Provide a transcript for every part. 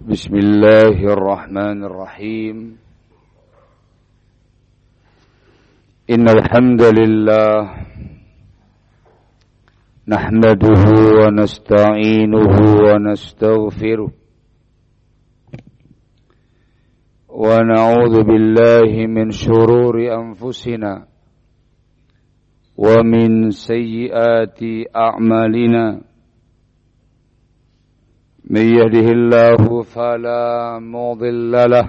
بسم الله الرحمن الرحيم إن الحمد لله نحمده ونستعينه ونستغفره ونعوذ بالله من شرور أنفسنا ومن سيئات أعمالنا من يهده الله فلا مضل له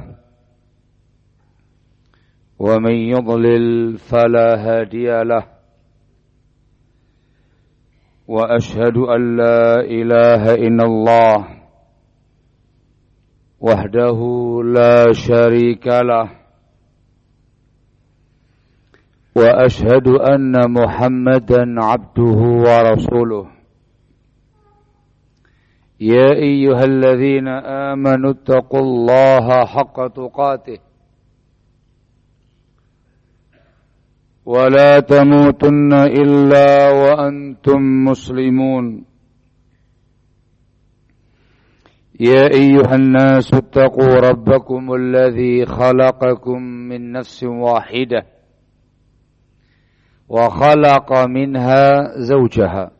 ومن يضلل فلا هادي له وأشهد أن لا إله إلا الله وحده لا شريك له وأشهد أن محمدا عبده ورسوله يا أيها الذين آمنوا اتقوا الله حق تقاته ولا تموتن إلا وأنتم مسلمون يا أيها الناس اتقوا ربكم الذي خلقكم من نفس واحدة وخلق منها زوجها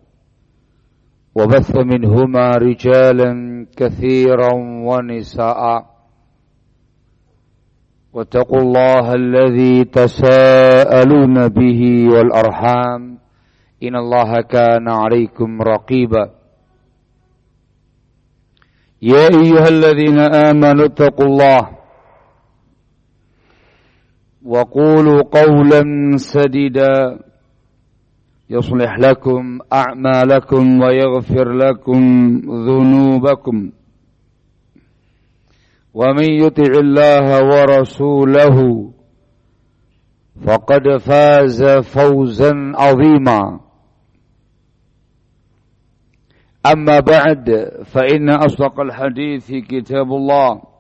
وبث منهما رجالا كثيرا ونساء واتقوا الله الذي تساءلون به والأرحام إن الله كان عليكم رقيبا يا أيها الذين آمنوا اتقوا الله وقولوا قولا سديدا يصلح لكم أعمالكم ويغفر لكم ذنوبكم ومن يطع الله ورسوله فقد فاز فوزا عظيما أما بعد فإن أصدق الحديث كتاب الله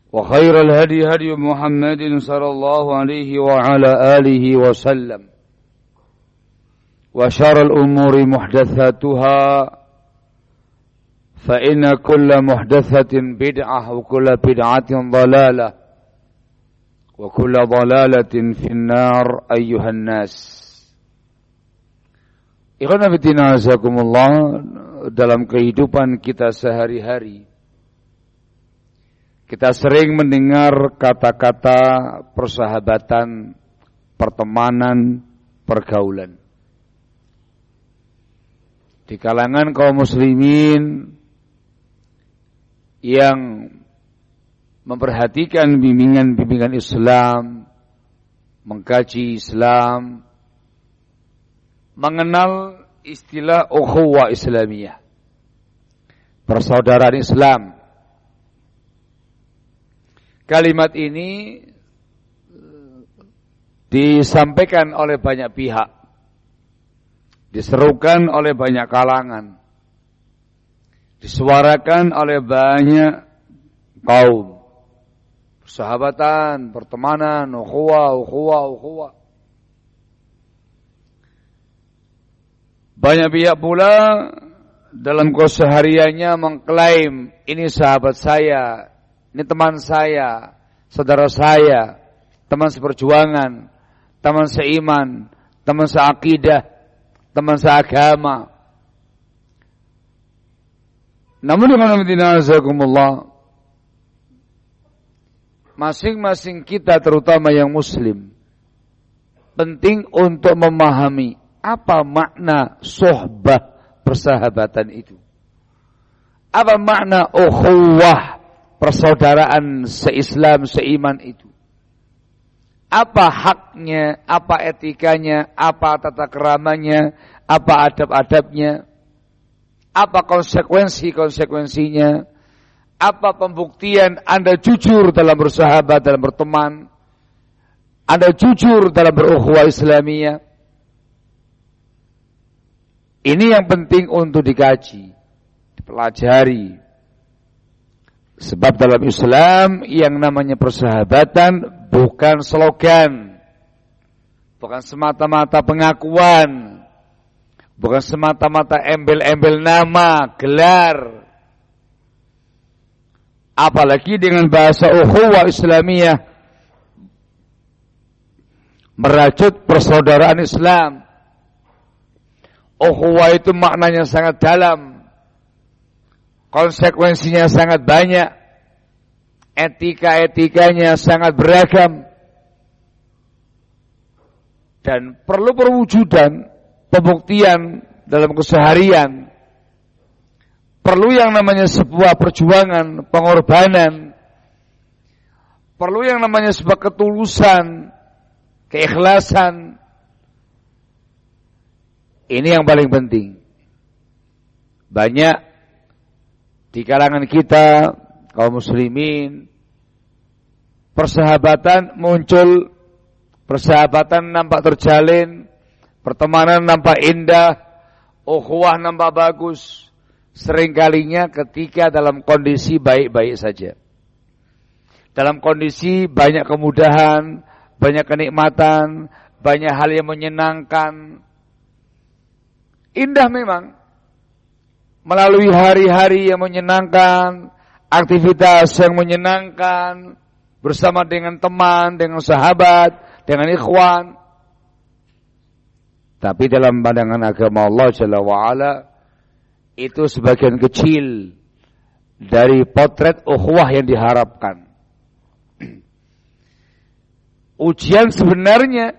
وخير الهدي هدي محمد صلى الله عليه وعلى آله وسلم وشر الأمور محدثاتها فإن كل محدثة بدعة وكل بدعة ضلالة وكل ضلالة في النار أيها الناس. Ikhwan fillah azakumullah, dalam kehidupan kita sehari-hari kita sering mendengar kata-kata persahabatan, pertemanan, pergaulan. Di kalangan kaum muslimin yang memperhatikan bimbingan-bimbingan Islam, mengkaji Islam, mengenal istilah ukhuwah Islamiyah, persaudaraan Islam. Kalimat ini disampaikan oleh banyak pihak, diserukan oleh banyak kalangan, disuarakan oleh banyak kaum. Persahabatan, pertemanan, ukhuwah. Banyak pihak pula dalam kesehariannya mengklaim ini sahabat saya, ini teman saya, saudara saya, teman seperjuangan, teman seiman, teman seakidah, teman seagama. Namun masing-masing kita terutama yang muslim penting untuk memahami apa makna sohbah persahabatan itu. Apa makna ukhuwah persaudaraan seislam, seiman itu. Apa haknya, apa etikanya, apa tata keramanya, apa adab-adabnya, apa konsekuensinya, apa pembuktian Anda jujur dalam bersahabat, dalam berteman, Anda jujur dalam berukhuwah Islamiyah. Ini yang penting untuk dikaji, dipelajari. Sebab dalam Islam yang namanya persahabatan bukan slogan, bukan semata-mata pengakuan, bukan semata-mata embel-embel nama, gelar. apalagi dengan bahasa ukhuwah Islamiyah, merajut persaudaraan Islam. Ukhuwah itu maknanya sangat dalam, konsekuensinya sangat banyak, etika-etikanya sangat beragam, dan perlu perwujudan, pembuktian dalam keseharian. Perlu yang namanya sebuah perjuangan, pengorbanan. Perlu yang namanya sebuah ketulusan, keikhlasan. Ini yang paling penting. Banyak di kalangan kita, kaum muslimin, persahabatan muncul, persahabatan nampak terjalin, pertemanan nampak indah, ukhuwah nampak bagus. Seringkalinya ketika dalam kondisi baik-baik saja. Dalam kondisi banyak kemudahan, banyak kenikmatan, banyak hal yang menyenangkan. Indah memang. Melalui hari-hari yang menyenangkan, aktivitas yang menyenangkan, bersama dengan teman, dengan sahabat, dengan ikhwan. Tapi dalam pandangan agama Allah Jalla wa'ala, itu sebagian kecil dari potret ukhuwah yang diharapkan. Ujian sebenarnya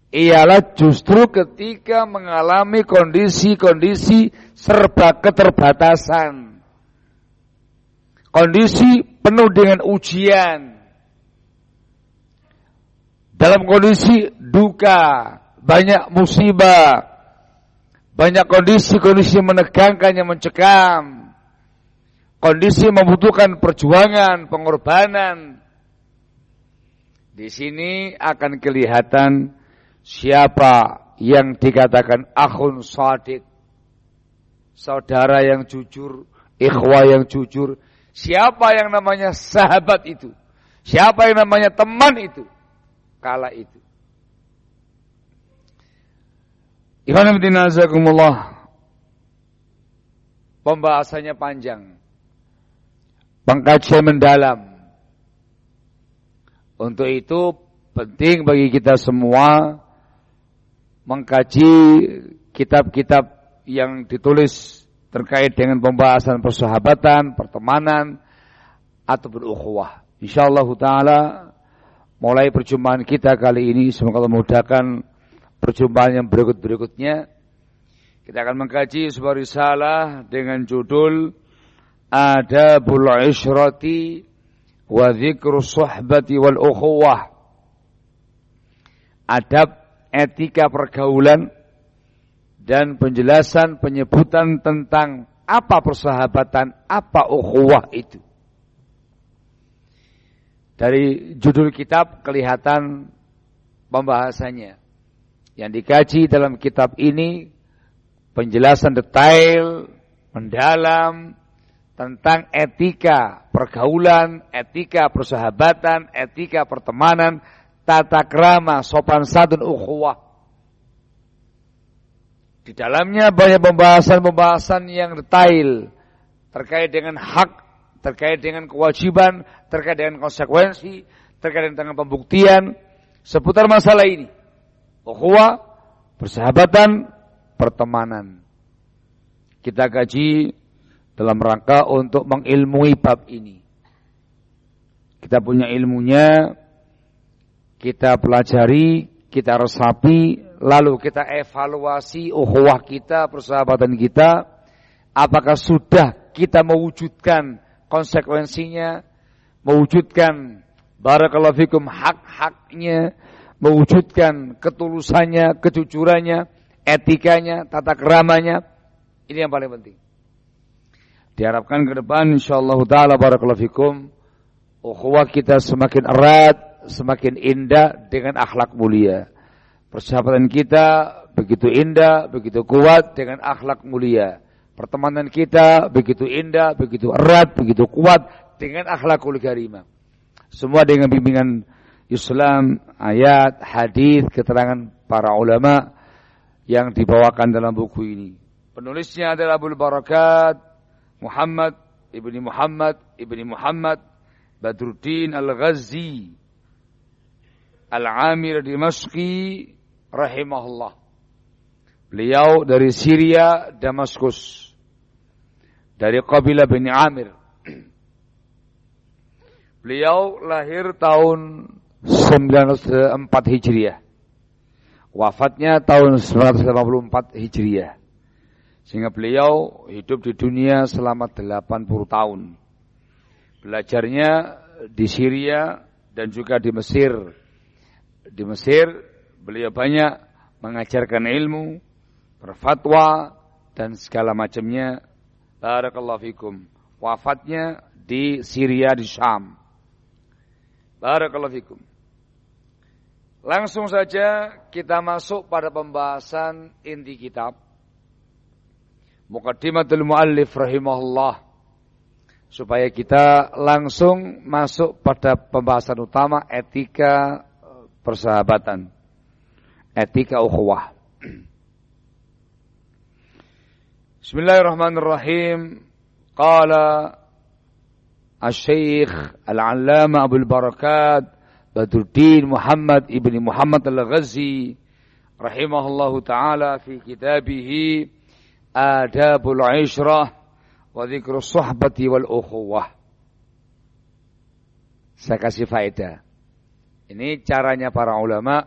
ialah justru ketika mengalami kondisi-kondisi serba keterbatasan. Kondisi penuh dengan ujian. Dalam kondisi duka, banyak musibah, banyak kondisi-kondisi menegangkan yang mencekam. Kondisi membutuhkan perjuangan, pengorbanan. Di sini akan kelihatan siapa yang dikatakan akhun shadiq, saudara yang jujur, ikhwah yang jujur. Siapa yang namanya sahabat itu, siapa yang namanya teman itu, kala itu. Ikhwan fillah azakumullah. Pembahasannya panjang, pengkajian mendalam. Untuk itu penting bagi kita semua mengkaji kitab-kitab yang ditulis terkait dengan pembahasan persahabatan, pertemanan, atau berukhuwah. InsyaAllah ta'ala mulai perjumpaan kita kali ini, semoga Allah memudahkan perjumpaan yang berikut-berikutnya. Kita akan mengkaji sebuah risalah dengan judul Adabul Ishrati wa Dzikru Suhbati wal Ukhuwah. Adab, etika pergaulan, dan penjelasan penyebutan tentang apa persahabatan, apa ukhuwah itu. Dari judul kitab kelihatan pembahasannya. Yang dikaji dalam kitab ini penjelasan detail, mendalam tentang etika pergaulan, etika persahabatan, etika pertemanan, tata krama, sopan santun, ukhuwah. Di dalamnya banyak pembahasan-pembahasan yang detail terkait dengan hak, terkait dengan kewajiban, terkait dengan konsekuensi, terkait dengan pembuktian seputar masalah ini. Ukhuwah, persahabatan, pertemanan. Kita kaji dalam rangka untuk mengilmui bab ini. Kita punya ilmunya, kita pelajari, kita resapi, lalu kita evaluasi ukhuwah kita, persahabatan kita. Apakah sudah kita mewujudkan konsekuensinya, mewujudkan barakallahu fikum hak-haknya, mewujudkan ketulusannya, kejujurannya, etikanya, tata keramanya. Ini yang paling penting. Diharapkan ke depan insyaallah taala barakallahu fikum ukhuwah kita semakin erat, semakin indah dengan akhlak mulia. Persahabatan kita begitu indah, begitu kuat dengan akhlak mulia. Pertemanan kita begitu indah, begitu erat, begitu kuat dengan akhlakul karimah. Semua dengan bimbingan Islam, ayat, hadis, keterangan para ulama yang dibawakan dalam buku ini. Penulisnya adalah Abul Barakat Muhammad ibni Muhammad Badruddin Al-Ghazi Al-Amir Dimashqi rahimahullah. Beliau dari Syria, Damaskus. Dari kabilah Bani Amir. Beliau lahir tahun 904 Hijriah. Wafatnya tahun 984 Hijriah. Sehingga beliau hidup di dunia selama 80 tahun. Belajarnya di Syria dan juga di Mesir. Di Mesir beliau banyak mengajarkan ilmu, berfatwa dan segala macamnya. Barakallahu fikum. Wafatnya di Syria, di Syam. Barakallahu fikum. Langsung saja kita masuk pada pembahasan inti kitab. Muqaddimatul muallif rahimahullah. Supaya kita langsung masuk pada pembahasan utama etika persahabatan. Etika ukhuwah. Bismillahirrahmanirrahim. Qala Asy-Syaikh Al-'Allamah Abdul Barakat Badruddin Muhammad ibni Muhammad Al-Ghazi rahimahullahu taala fi kitabih Adabul 'Ishrah wa dzikrus suhbati wal ukhuwah. Saya kasih faedah. Ini caranya para ulama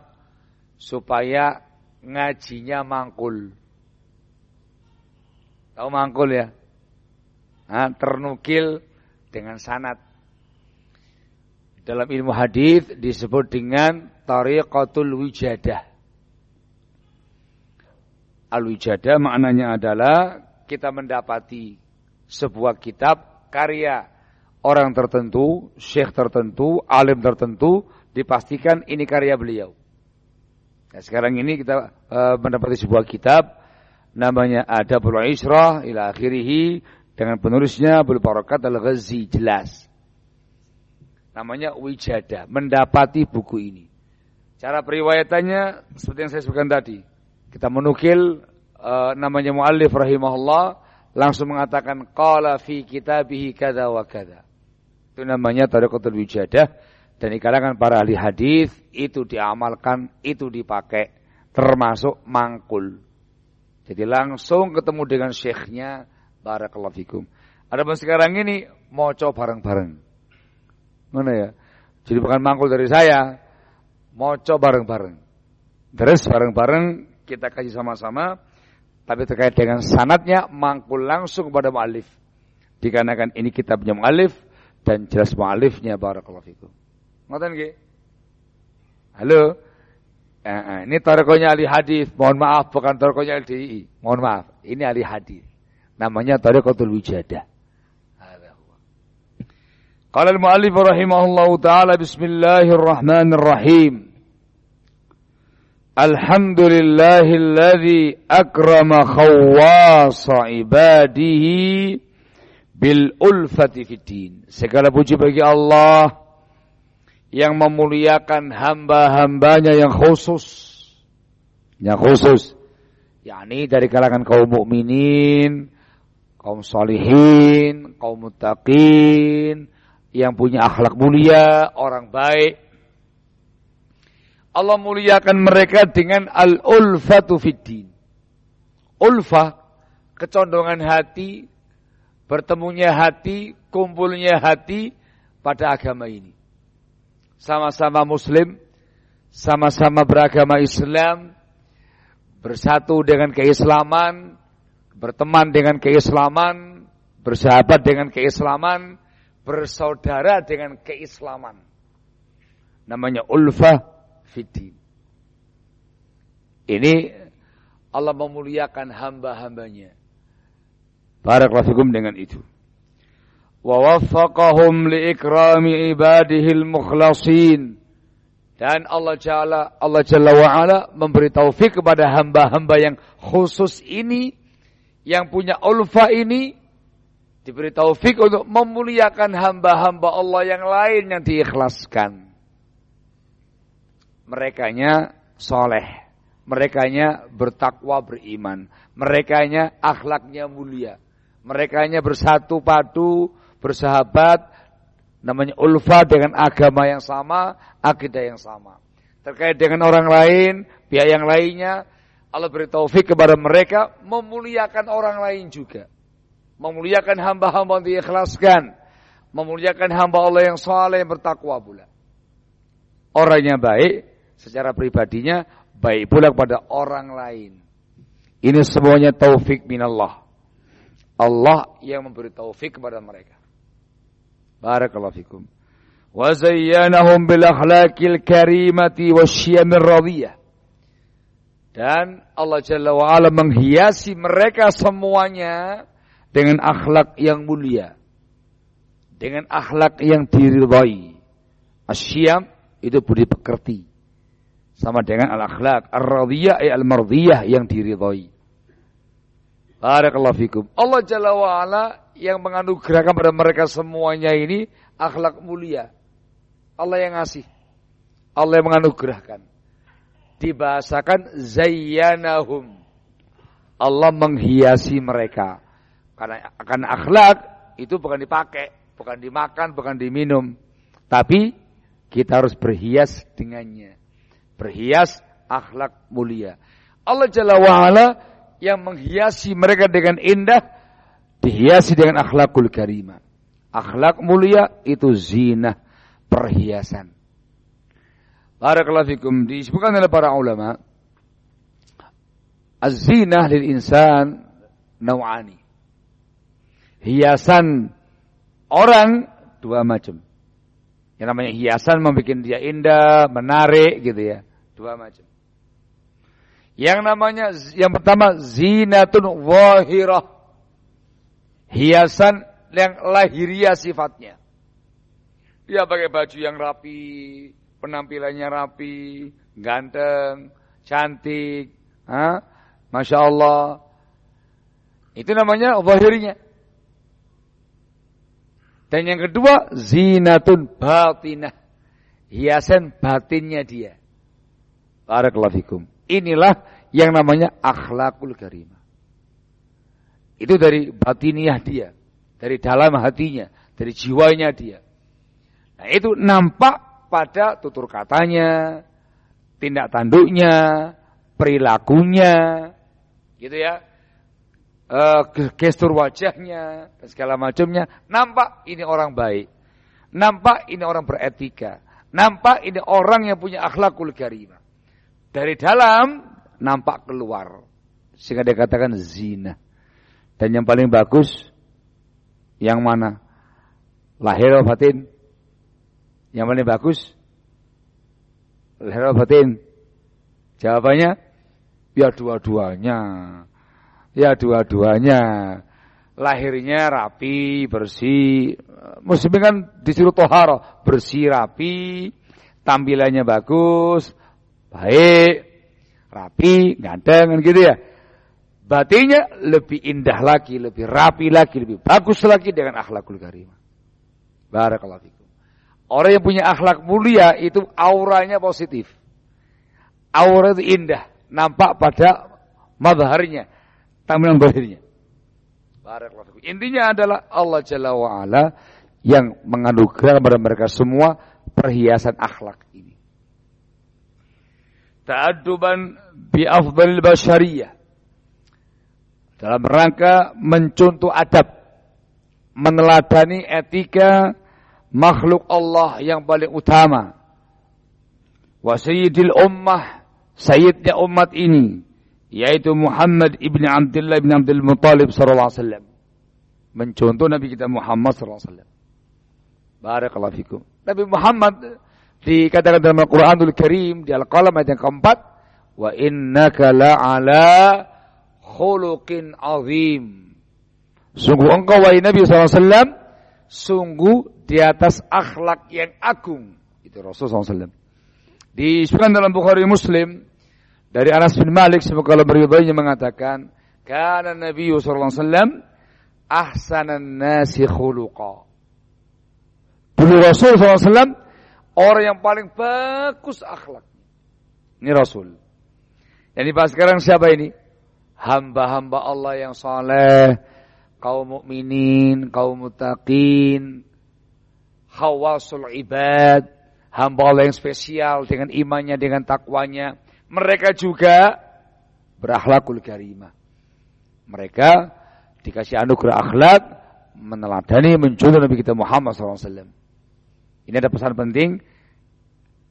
supaya ngajinya mangkul. Tahu mangkul ya? Ternukil dengan sanad. Dalam ilmu hadis disebut dengan tariqatul wijadah. Al-wijadah maknanya adalah kita mendapati sebuah kitab karya orang tertentu, syekh tertentu, alim tertentu, dipastikan ini karya beliau. Nah, sekarang ini kita mendapati sebuah kitab namanya Adabul 'Ishrah ila akhirih dengan penulisnya Abdul Barakat Al-Ghazi, jelas. Namanya wijadah, mendapati buku ini. Cara periwayatannya seperti yang saya sebutkan tadi. Kita menukil namanya muallif rahimahullah langsung mengatakan qala fi kitabihi kadza wa kadza. Itu namanya tariqatul wijadah dan di kalangan para ahli hadis itu diamalkan, itu dipakai termasuk mangkul. Jadi langsung ketemu dengan syekhnya, barakallahu fikum. Adapun sekarang ini moco bareng-bareng. Mana ya? Jadi bukan mangkul dari saya, moco bareng-bareng. Terus bareng-bareng kita kaji sama-sama. Tapi terkait dengan sanadnya mangkul langsung kepada mu'alif. Dikarenakan ini kitabnya mu'alif dan jelas mu'alifnya, barakallahu fikum. Ngoten nggih? Halo. Ini tariqahnya ahli hadis. Mohon maaf bukan tariqahnya LDI. Mohon maaf. Ini ahli hadis. Namanya tariqatul wijadah. Qala al-mu'allif rahimahullahu taala bismillahirrahmanirrahim. Alhamdulillahilladzi akrama khawwasa ibadihi bil ulfati fiddin. Segala puji bagi Allah yang memuliakan hamba-hambanya yang khusus. Yang khusus. yakni dari kalangan kaum mukminin, kaum salihin, kaum muttaqin, yang punya akhlak mulia, orang baik. Allah muliakan mereka dengan al-ulfatu fiddin. Ulfah, kecondongan hati, bertemunya hati, kumpulnya hati pada agama ini. Sama-sama muslim, sama-sama beragama Islam, bersatu dengan keislaman, berteman dengan keislaman, bersahabat dengan keislaman, bersaudara dengan keislaman. Namanya ulfah fiddin. Ini Allah memuliakan hamba-hambanya. Barakallahu fikum dengan itu. Wa waffaqahum li ikrami ibadihil mukhlasin. Dan Allah Jalla wa Ala memberi taufik kepada hamba-hamba yang khusus ini, yang punya ulfa ini, diberi taufik untuk memuliakan hamba-hamba Allah yang lain yang diikhlaskan. Merekanya soleh, merekanya bertakwa beriman, merekanya akhlaknya mulia, Merekanya bersatu padu, bersahabat, namanya ulfa dengan agama yang sama, akidah yang sama. Terkait dengan orang lain, pihak yang lainnya, Allah beri taufik kepada mereka memuliakan orang lain juga. Memuliakan hamba-hamba yang diikhlaskan, memuliakan hamba Allah yang saleh yang bertakwa pula. Orangnya baik, secara pribadinya baik pula kepada orang lain. Ini semuanya taufik minallah. Allah yang memberi taufik kepada mereka. Barakallahu fikum. Wa zayyanahum bil akhlaqil karimati wasyiyamir radiyah. Dan Allah Jalla wa Ala menghiasi mereka semuanya dengan akhlak yang mulia. Dengan akhlak yang diridhai. Asyiyam itu budi pekerti. Sama dengan al-akhlaq ar-radiyah al-mardiyah yang diridhai. Barakallahu fikum. Allah Jalla wa Ala yang menganugerahkan pada mereka semuanya ini akhlak mulia. Allah yang ngasih. Allah yang menganugerahkan. Dibahasakan zayyanahum. Allah menghiasi mereka. Karena akhlak itu bukan dipakai, bukan dimakan, bukan diminum. Tapi kita harus berhias dengannya. Berhias akhlak mulia. Allah Jalla wa Ala yang menghiasi mereka dengan indah, dihiasi dengan akhlakul karimah. Akhlak mulia itu zinah, perhiasan. Barakallahu fikum. Disebutkan oleh para ulama, az-zinah lil insan naw'ani. Hiasan orang dua macam. Yang namanya hiasan membuat dia indah, menarik gitu ya. Dua macam. Yang pertama zinatun zahirah. Hiasan yang lahiriah sifatnya. Dia pakai baju yang rapi, penampilannya rapi, ganteng, cantik, Masya Allah. Itu namanya zahirnya. Dan yang kedua zinatun batinah. Hiasan batinnya dia. Barakallahu fikum. Inilah yang namanya akhlakul karimah. Itu dari batiniah dia. Dari dalam hatinya. Dari jiwanya dia. Nah itu nampak pada tutur katanya. Tindak tanduknya. Perilakunya. Gitu ya. Gestur wajahnya. Dan segala macamnya. Nampak ini orang baik. Nampak ini orang beretika. Nampak ini orang yang punya akhlakul karimah. Dari dalam nampak keluar. Sehingga dia katakan zina. Dan yang paling bagus, yang mana? Lahir atau batin? Yang paling bagus? Lahir atau batin? Jawabannya, ya dua-duanya. Ya dua-duanya. Lahirnya rapi, bersih. Muslimin kan disuruh tohara. Bersih, rapi. Tampilannya bagus. Baik, rapi, ganteng, gitu ya. Batinnya lebih indah lagi, lebih rapi lagi, lebih bagus lagi dengan akhlakul karimah. Barakallahu fikum. Orang yang punya akhlak mulia itu auranya positif. Aura itu indah, nampak pada mazharnya, tampilan zahirnya. Barakallahu fikum. Intinya adalah Allah Jalla wa Ala yang menganugerahkan kepada mereka semua perhiasan akhlak ini. Ta'adduban bi afdalil basyariyah. Dalam rangka mencontoh adab, meneladani etika makhluk Allah yang paling utama. Wa sayyidil ummah, sayyidnya umat ini, yaitu Muhammad ibn Abdullah ibn Abdul Muttalib sallallahu alaihi wasallam. Mencontoh Nabi kita Muhammad sallallahu alaihi wasallam. Barakallahu fikum. Nabi Muhammad dikatakan dalam Al-Quranul Karim di Al-Qalam ayat yang keempat, wa innaka la'ala khuluqin azim. Sungguh engkau wahai Nabi SAW, sungguh di atas akhlak yang agung. Itu Rasul SAW. Disebutkan dalam Bukhari Muslim dari Anas bin Malik, semoga Allah meridainya, mengatakan, kana Nabi SAW ahsanan nasi khuluqa. Dulu Rasul SAW orang yang paling bagus akhlak. Ini Rasul. Yang dibahas sekarang siapa ini? Hamba-hamba Allah yang saleh, kaum mukminin, kaum muttaqin, khawasul ibad, hamba Allah yang spesial dengan imannya, dengan takwanya. Mereka juga berakhlakul karimah. Mereka dikasih anugerah akhlak, meneladani, mencontoh Nabi kita Muhammad SAW. Ini ada pesan penting.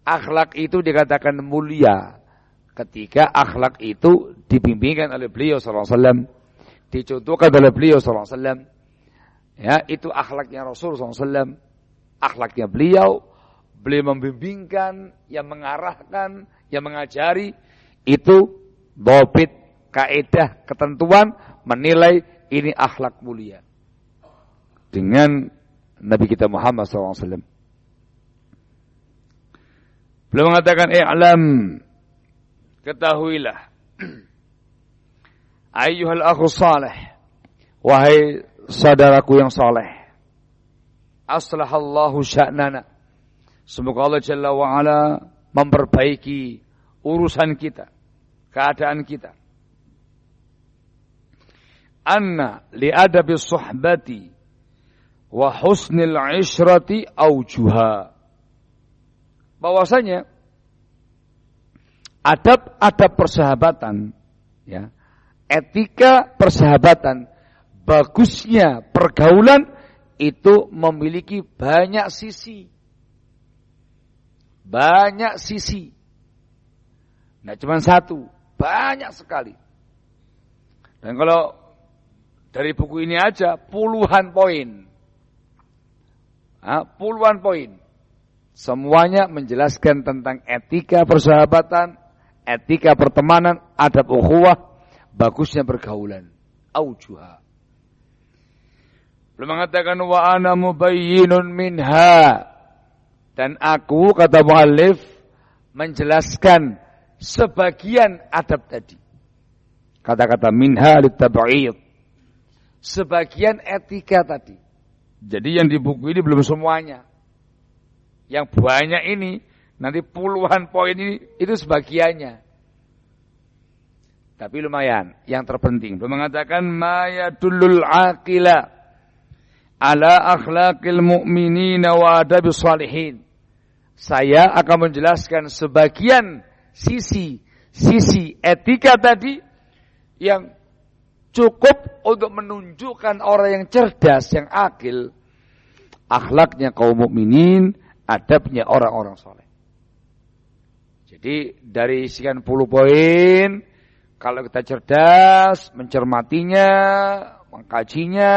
Akhlak itu dikatakan mulia ketika akhlak itu dibimbingkan oleh beliau SAW, dicontohkan oleh beliau SAW. Ya, itu akhlaknya Rasul SAW. Akhlaknya beliau membimbingkan, yang mengarahkan, yang mengajari. Itu dhabit, kaidah, ketentuan, menilai ini akhlak mulia dengan Nabi kita Muhammad SAW. Beliau mengatakan, i'lam, ketahuilah, ayyuhal akhu salih, wahai saudaraku yang saleh, aslahallahu sya'nana, semoga Allah Jalla wa'ala memperbaiki urusan kita, keadaan kita. Anna li'adabi suhbati wa husnil ishrati aujuha. Bahwasanya adab-adab persahabatan, ya, etika persahabatan, bagusnya pergaulan itu memiliki banyak sisi. Banyak sisi. Nah, cuma satu, banyak sekali. Dan kalau dari buku ini aja puluhan poin. Puluhan poin. Semuanya menjelaskan tentang etika persahabatan, etika pertemanan, adab ukhuwah, bagusnya pergaulan. Aujuha. Belum mengatakan wa ana mubayyinun minha. Dan aku, kata muallif, menjelaskan sebagian adab tadi. Kata-kata minha litab'id. Sebagian etika tadi. Jadi yang di buku ini belum semuanya. Yang banyak ini, nanti puluhan poin ini, itu sebagiannya. Tapi lumayan, yang terpenting. Belum mengatakan ma yadullul aqila ala akhlaqil mu'minina wa adabis salihin. Saya akan menjelaskan sebagian sisi etika tadi yang cukup untuk menunjukkan orang yang cerdas, yang akil, akhlaknya kaum mukminin, adabnya orang-orang soleh. Jadi dari sekian puluh poin, kalau kita cerdas, mencermatinya, mengkajinya,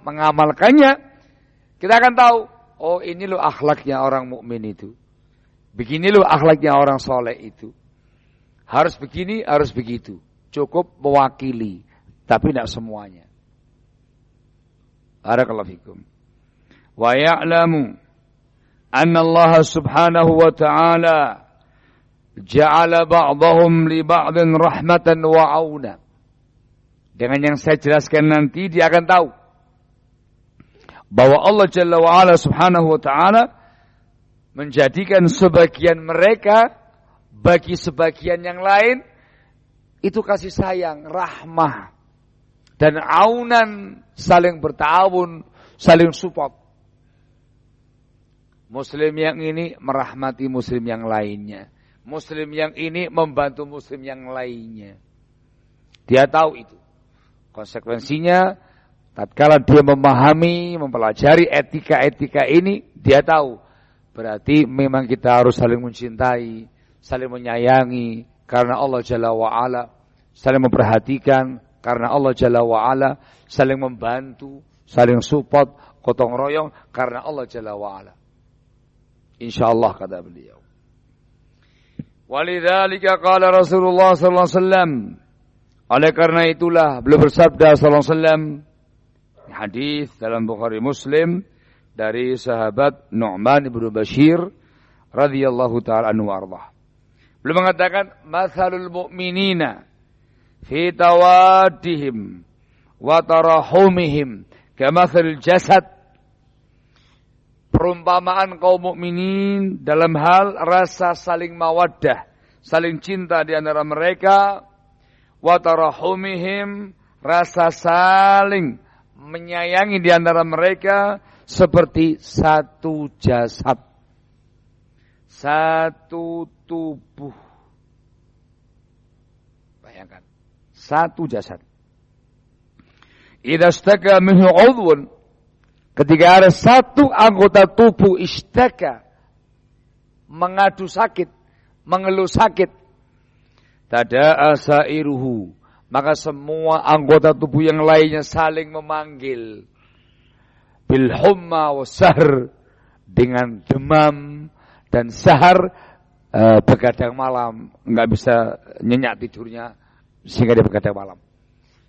mengamalkannya, kita akan tahu, oh ini loh akhlaknya orang mukmin itu. Begini loh akhlaknya orang soleh itu. Harus begini, harus begitu. Cukup mewakili, tapi tidak semuanya. Barakallahu fikum. Wa ya'lamu anna Allah subhanahu wa ta'ala ja'ala ba'dahum li ba'din rahmatan wa auna. Dengan yang saya jelaskan nanti dia akan tahu bahwa Allah Jalla wa Ala subhanahu wa ta'ala menjadikan sebagian mereka bagi sebagian yang lain itu kasih sayang, rahmah dan aunan, saling bertawun, saling support. Muslim yang ini merahmati muslim yang lainnya. Muslim yang ini membantu muslim yang lainnya. Dia tahu itu. Konsekuensinya, tatkala dia memahami, mempelajari etika-etika ini, dia tahu. Berarti memang kita harus saling mencintai, saling menyayangi, karena Allah Jalla wa'ala, saling memperhatikan, karena Allah Jalla wa'ala, saling membantu, saling support, gotong royong, karena Allah Jalla wa'ala. InsyaAllah kata beliau. Walidzalika qala Rasulullah sallallahu alaihi wasallam. Oleh karena itulah beliau bersabda sallallahu alaihi wasallam, hadis dalam Bukhari Muslim dari sahabat Nu'man ibnu Bashir radhiyallahu taala anhu warḍah. Beliau mengatakan, "Matsalul mu'minina fi tawaddihim wa tarahumihim kamatsalil jasad." Perumpamaan kaum mukminin dalam hal rasa saling mawaddah, saling cinta di antara mereka, wa tarahumihim, rasa saling menyayangi di antara mereka seperti satu jasad, satu tubuh. Bayangkan, satu jasad. Idza istaka minhu 'udhun, ketika ada satu anggota tubuh istaka, mengadu sakit, mengeluh sakit, tada'a sa'iruhu, maka semua anggota tubuh yang lainnya saling memanggil. Bil humma wa sahr, dengan demam dan sahar, begadang malam, enggak bisa nyenyak tidurnya sehingga dia begadang malam.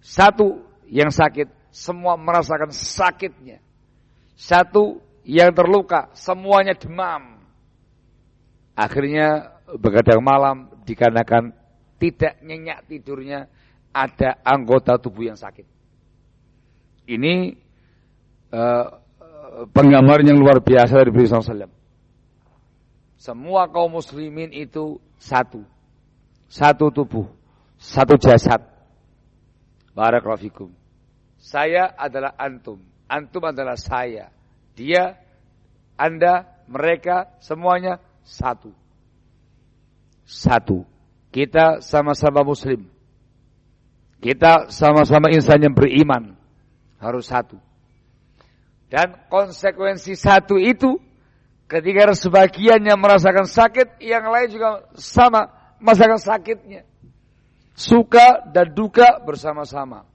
Satu yang sakit, semua merasakan sakitnya. Satu yang terluka, semuanya demam. Akhirnya begadang malam dikarenakan tidak nyenyak tidurnya, ada anggota tubuh yang sakit. Ini penggambaran yang luar biasa dari Nabi SAW. Semua kaum muslimin itu satu. Satu tubuh, satu jasad. Barakallahu fikum. Saya adalah antum, antum adalah saya. Dia, Anda, mereka, semuanya satu. Satu. Kita sama-sama muslim. Kita sama-sama insan yang beriman. Harus satu. Dan konsekuensi satu itu, ketika sebagian yang merasakan sakit, yang lain juga sama merasakan sakitnya. Suka dan duka bersama-sama.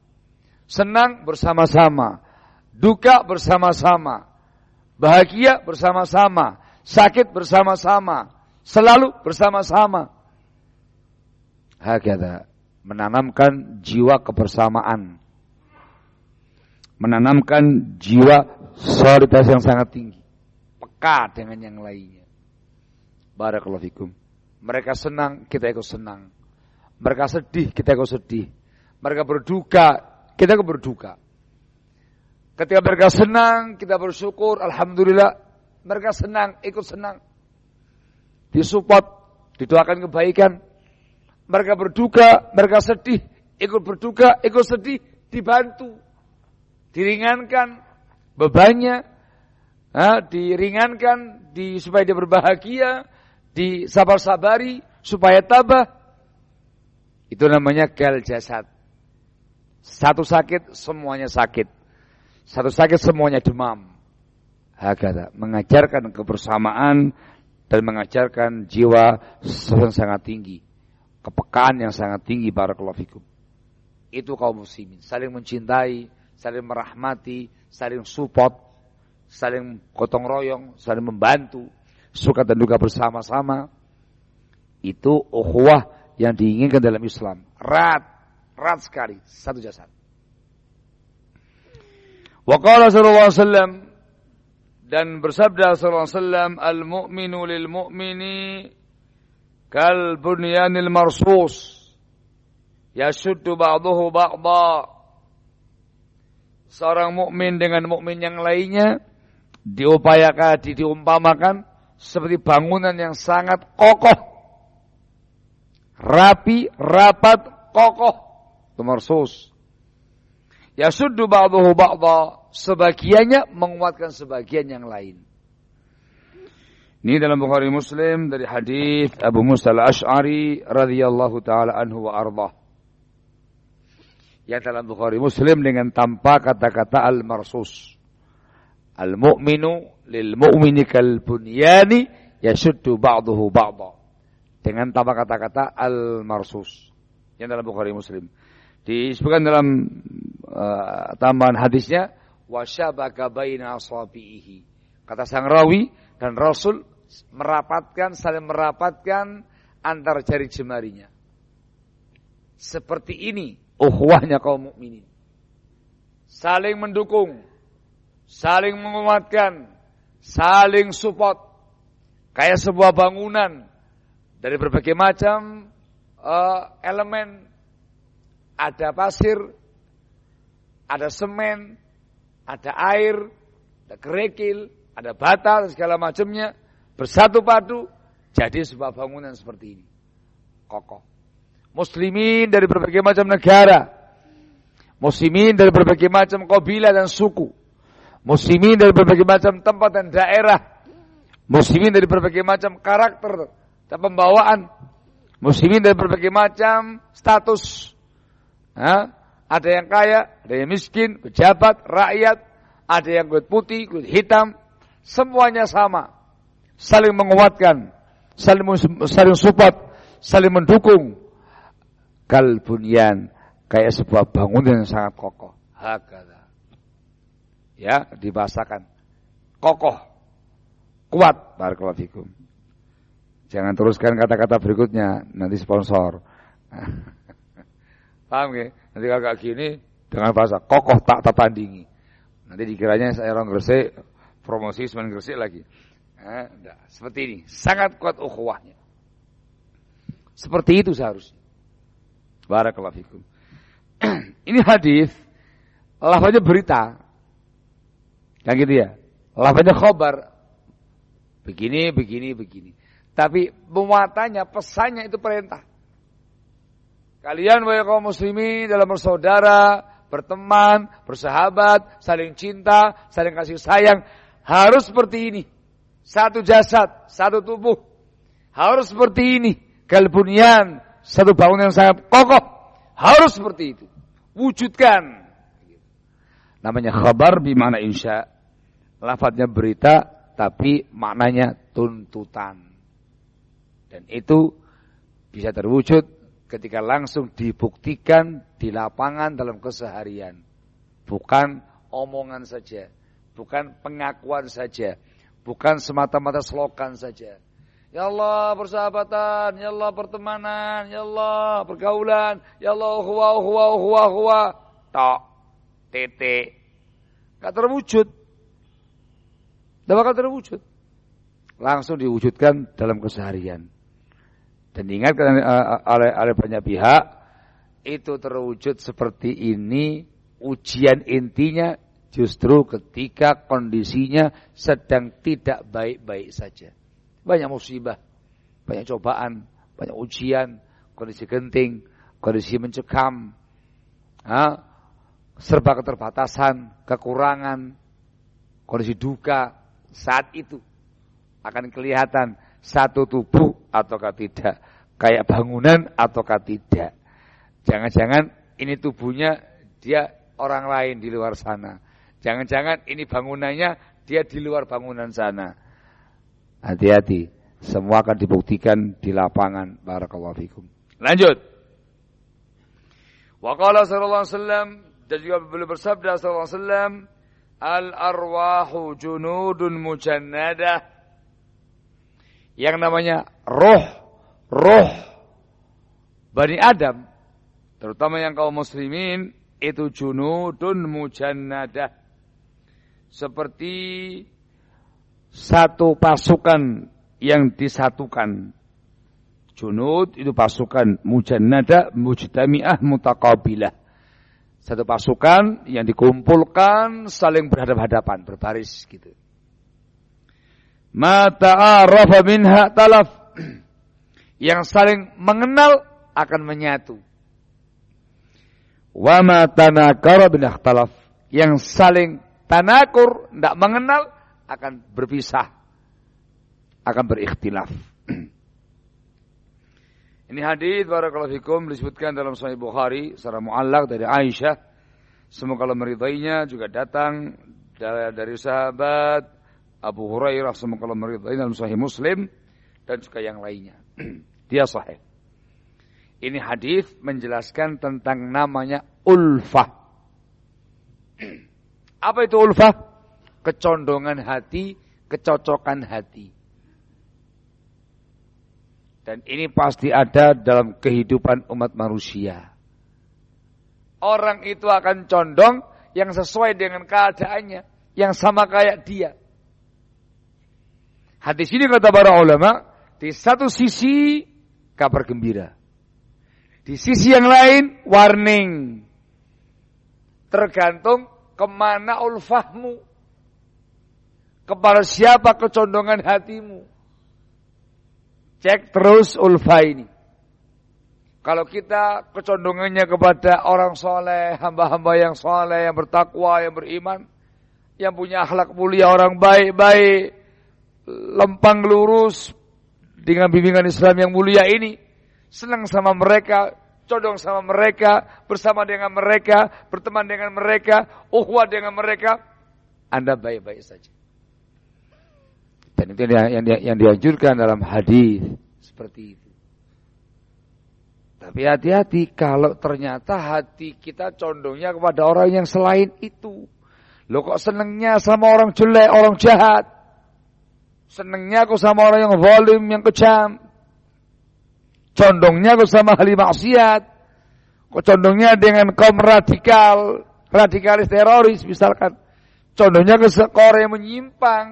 Senang bersama-sama. Duka bersama-sama. Bahagia bersama-sama. Sakit bersama-sama. Selalu bersama-sama. Hakata, menanamkan jiwa kebersamaan. Menanamkan jiwa solidaritas yang sangat tinggi. Peka dengan yang lainnya. Barakallahu fikum. Mereka senang, kita ikut senang. Mereka sedih, kita ikut sedih. Mereka berduka, kita ikut berduka. Ketika mereka senang, kita bersyukur, alhamdulillah. Mereka senang, ikut senang. Disupport, didoakan kebaikan. Mereka berduka, mereka sedih, ikut berduka, ikut sedih, dibantu. Diringankan bebannya, diringankan, supaya dia berbahagia, disabar-sabari, supaya tabah. Itu namanya gal jasad. Satu sakit, semuanya sakit. Satu sakit, semuanya demam. Hakata, mengajarkan kebersamaan dan mengajarkan jiwa yang sangat tinggi. Kepekaan yang sangat tinggi, barakallahu fikum. Itu kaum muslimin. Saling mencintai, saling merahmati, saling support, saling gotong royong, saling membantu. Suka dan duka bersama-sama. Itu ukhuwah yang diinginkan dalam Islam. Erat sekali, satu jasad. Wa qala sallallahu alaihi wasallam, dan bersabda sallallahu alaihi wasallam, al-mu'minu lil-mu'mini kal bunyanil marsus yashuddu ba'dahu ba'dha. Seorang mukmin dengan mukmin yang lainnya diumpamakan seperti bangunan yang sangat kokoh. Rapi, rapat, kokoh. Itu marsus. Yasuddu ba'dahu ba'dha, sebagiannya menguatkan sebagian yang lain. Ini dalam Bukhari Muslim dari hadis Abu Musa al-Asy'ari radhiyallahu taala anhu wa ardhah. Yang dalam Bukhari Muslim dengan tanpa kata-kata al-marsus. Al-mu'minu lil-mu'mini kal-bunyani yasuddu ba'dahu ba'dha. Dengan tanpa kata-kata al-marsus. Yang dalam Bukhari Muslim. Disebutkan dalam tambahan hadisnya, wasyabaka baina asabihi. Kata sang rawi dan Rasul saling merapatkan antar jari jemarinya. Seperti ini ukhuwahnya kaum mukminin. Saling mendukung, saling menguatkan, saling support. Kayak sebuah bangunan dari berbagai macam elemen. Ada pasir, ada semen, ada air, ada kerikil, ada bata, dan segala macamnya. Bersatu padu, jadi sebuah bangunan seperti ini. Kokoh. Muslimin dari berbagai macam negara. muslimin dari berbagai macam kabilah dan suku, muslimin dari berbagai macam tempat dan daerah, muslimin dari berbagai macam karakter dan pembawaan, muslimin dari berbagai macam status. Ada yang kaya, ada yang miskin, pejabat, rakyat, ada yang kulit putih, kulit hitam, semuanya sama. Saling menguatkan, saling support, saling mendukung. Kal bunyan, kayak sebuah bangunan yang sangat kokoh. Hakala. Ya, dibahasakan. Kokoh. Kuat. Barakallahu fikum. Jangan teruskan kata-kata berikutnya, nanti sponsor. Paham ya? Nanti kakak gini dengan bahasa kokoh tak tertandingi. Nanti dikiranya saya orang Gresik, promosi semen Gresik lagi. Seperti ini, sangat kuat ukhuwahnya. Seperti itu seharusnya. Barakallahu fikum. Ini hadis, lafaznya berita. Kan gitu ya. Lafaznya khabar. Begini. Tapi muatannya, pesannya itu perintah. Kalian wahai kaum muslimin dalam bersaudara, berteman, bersahabat, saling cinta, saling kasih sayang, harus seperti ini. Satu jasad, satu tubuh. Harus seperti ini. Kalbunyan, satu bangunan yang sangat kokoh. Harus seperti itu. Wujudkan. Namanya khabar bimana insya. Lafadznya berita, tapi maknanya tuntutan. Dan itu bisa terwujud ketika langsung dibuktikan di lapangan dalam keseharian. Bukan omongan saja. Bukan pengakuan saja. Bukan semata-mata slogan saja. Ya Allah persahabatan, ya Allah pertemanan, ya Allah pergaulan, ya Allah huwa. Tok, titik. Gak terwujud. Tidak bakal terwujud. Langsung diwujudkan dalam keseharian. Dan diingatkan oleh banyak pihak, itu terwujud seperti ini, ujian intinya justru ketika kondisinya sedang tidak baik-baik saja. Banyak musibah, banyak cobaan, banyak ujian, kondisi genting, kondisi mencekam, serba keterbatasan, kekurangan, kondisi duka. Saat itu akan kelihatan satu tubuh ataukah tidak, kayak bangunan ataukah tidak. Jangan-jangan ini tubuhnya dia orang lain di luar sana. Jangan-jangan ini bangunannya dia di luar bangunan sana. Hati-hati, semua akan dibuktikan di lapangan. Barakallahu fikum. Lanjut. Wa qala sallallahu alaihi wasallam, dan juga beliau bersabda sallallahu alaihi wasallam, al-arwahu junudun mujannadah. Yang namanya roh Bani Adam, terutama yang kaum muslimin, itu junudun mujannadah. Seperti satu pasukan yang disatukan. Junud itu pasukan, mujannada, mujtami'ah, mutaqabilah. Satu pasukan yang dikumpulkan saling berhadapan-hadapan, berbaris gitu. Ma ta'arafa minha talaf. Yang saling mengenal akan menyatu. Wa ma tanakara bin ikhtalaf. Yang saling tanakur, tidak mengenal, akan berpisah, akan berikhtilaf. Ini hadis barakallahu fikum disebutkan dalam Sahih Bukhari secara muallaq dari Aisyah. Semoga Allah meridainya, juga datang dari sahabat Abu Hurairah, semoga Allah meridainya, dalam Sahih Muslim dan juga yang lainnya. Dia sahih. Ini hadis menjelaskan tentang namanya ulfah. Apa itu ulfah? Kecondongan hati, kecocokan hati. Dan ini pasti ada dalam kehidupan umat manusia. Orang itu akan condong yang sesuai dengan keadaannya, yang sama kayak dia. Hadis ini kata para ulama, di satu sisi kabar gembira. Di sisi yang lain warning. Tergantung kemana ulfahmu. Kepada siapa kecondongan hatimu. Cek terus ulfah ini. Kalau kita kecondongannya kepada orang soleh, hamba-hamba yang soleh, yang bertakwa, yang beriman, yang punya akhlak mulia, orang baik-baik, lempang lurus dengan bimbingan Islam yang mulia ini, senang sama mereka, condong sama mereka, bersama dengan mereka, berteman dengan mereka, ukhuwah dengan mereka, Anda baik-baik saja. Dan itu yang dianjurkan dalam hadis seperti itu. Tapi hati-hati kalau ternyata hati kita condongnya kepada orang yang selain itu. Loh kok senengnya sama orang jelek, orang jahat. Senengnya kok sama orang yang zalim, yang kejam. Condongnya kok sama ahli maksiat. Kok condongnya dengan kaum radikal, radikalis teroris misalkan. Condongnya ke orang yang menyimpang.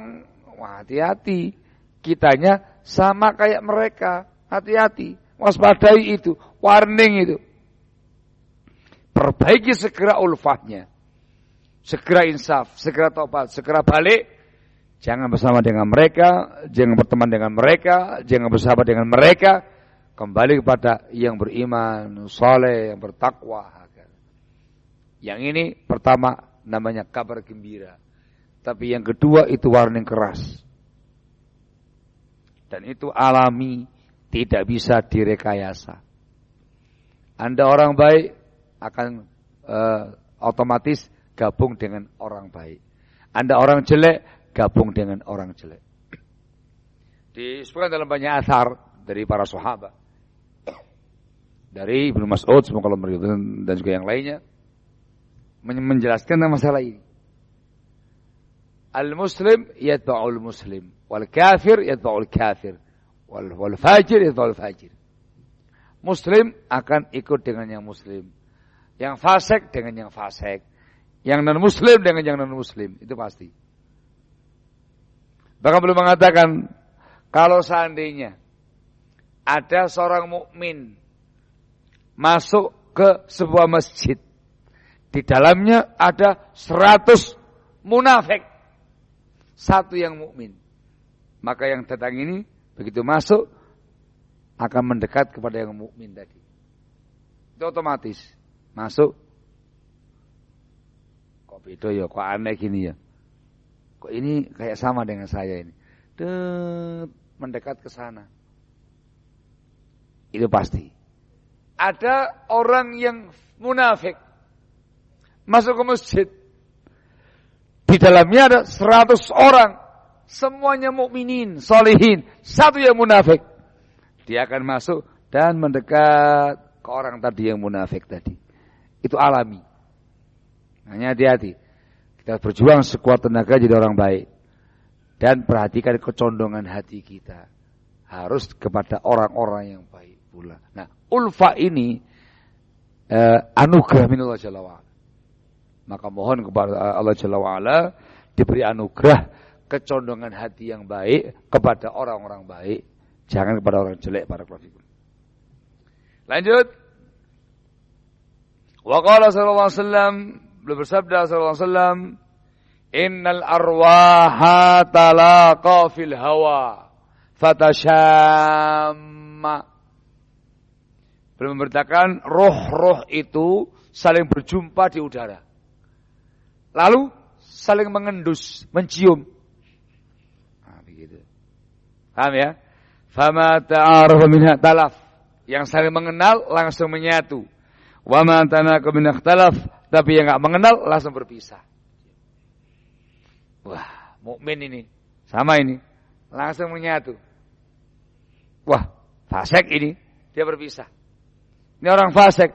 Wah, hati-hati. Kitanya sama kayak mereka. Hati-hati. Waspadai itu. Warning itu. Perbaiki segera ulfahnya. Segera insaf. Segera tobat. Segera balik. Jangan bersama dengan mereka. Jangan berteman dengan mereka. Jangan bersahabat dengan mereka. Kembali kepada yang beriman. Saleh. Yang bertakwa. Yang ini pertama namanya kabar gembira. Tapi yang kedua itu warning keras. Dan itu alami, tidak bisa direkayasa. Anda orang baik akan otomatis gabung dengan orang baik. Anda orang jelek, gabung dengan orang jelek. Disebutkan dalam banyak athar dari para sahabat. Dari Ibnu Mas'ud, semoga Allah meridhoi, dan juga yang lainnya. Menjelaskan masalah ini. Al-Muslim yatba'ul Muslim, wal kafir yatba'ul kafir, wal fajir yatba'ul fajir. Muslim akan ikut dengan yang Muslim, yang fasik dengan yang fasik, yang non Muslim dengan yang non Muslim, itu pasti. Bahkan belum mengatakan kalau seandainya ada seorang mukmin masuk ke sebuah masjid, di dalamnya ada 100 munafik. Satu yang mukmin, maka yang datang ini begitu masuk akan mendekat kepada yang mukmin tadi. Itu otomatis masuk. Kok beda ya, kok aneh gini ya. Kok ini kayak sama dengan saya ini. Mendekat ke sana. Itu pasti. Ada orang yang munafik masuk ke masjid. Di dalamnya ada 100 orang. Semuanya mukminin, solihin. Satu yang munafik. Dia akan masuk dan mendekat ke orang tadi yang munafik tadi. Itu alami. Hanya hati-hati. Kita berjuang sekuat tenaga jadi orang baik. Dan perhatikan kecondongan hati kita. Harus kepada orang-orang yang baik pula. Nah, ulfa ini anugerah minallah jalla wa'ala. Maka mohon kepada Allah Jalla wa'ala diberi anugerah kecondongan hati yang baik kepada orang-orang baik. Jangan kepada orang jelek. Barakallahu. Lanjut. Wa qala sallallahu alaihi wasallam, beliau bersabda sallallahu alaihi wasallam, innal arwaha talaqa fil hawa fatashamma. Beliau memberitakan roh-roh itu saling berjumpa di udara. Lalu saling mengendus, mencium. Nah, begitu. Paham ya? Fama ta'arafa minha talaf. Yang saling mengenal langsung menyatu. Wa ma tanaka min ikhtalaf, tapi yang enggak mengenal langsung berpisah. Wah, mukmin ini sama ini, langsung menyatu. Wah, fasik ini, dia berpisah. Ini orang fasik.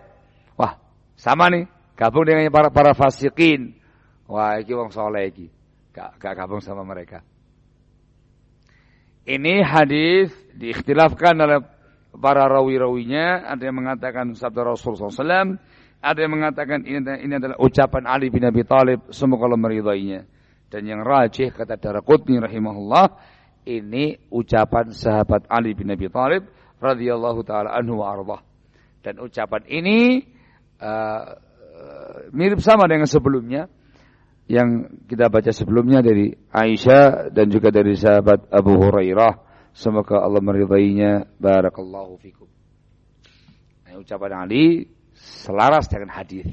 Wah, sama nih, gabung dengan para fasikin. Wah, ini wong soleh iki. Gak gabung sama mereka. Ini hadis diikhtilafkan oleh para rawi-rawinya. Ada yang mengatakan sabda Rasulullah SAW. Ada yang mengatakan ini adalah ucapan Ali bin Abi Thalib. Semoga Allah meridainya. Dan yang rajih kata Daraqutni rahimahullah. Ini ucapan sahabat Ali bin Abi Thalib radhiyallahu ta'ala anhu wa ardah. Dan ucapan ini mirip sama dengan sebelumnya. Yang kita baca sebelumnya dari Aisyah dan juga dari sahabat Abu Hurairah. Semoga Allah meridainya. Barakallahu fikum. Ucapan Ali selaras dengan hadis.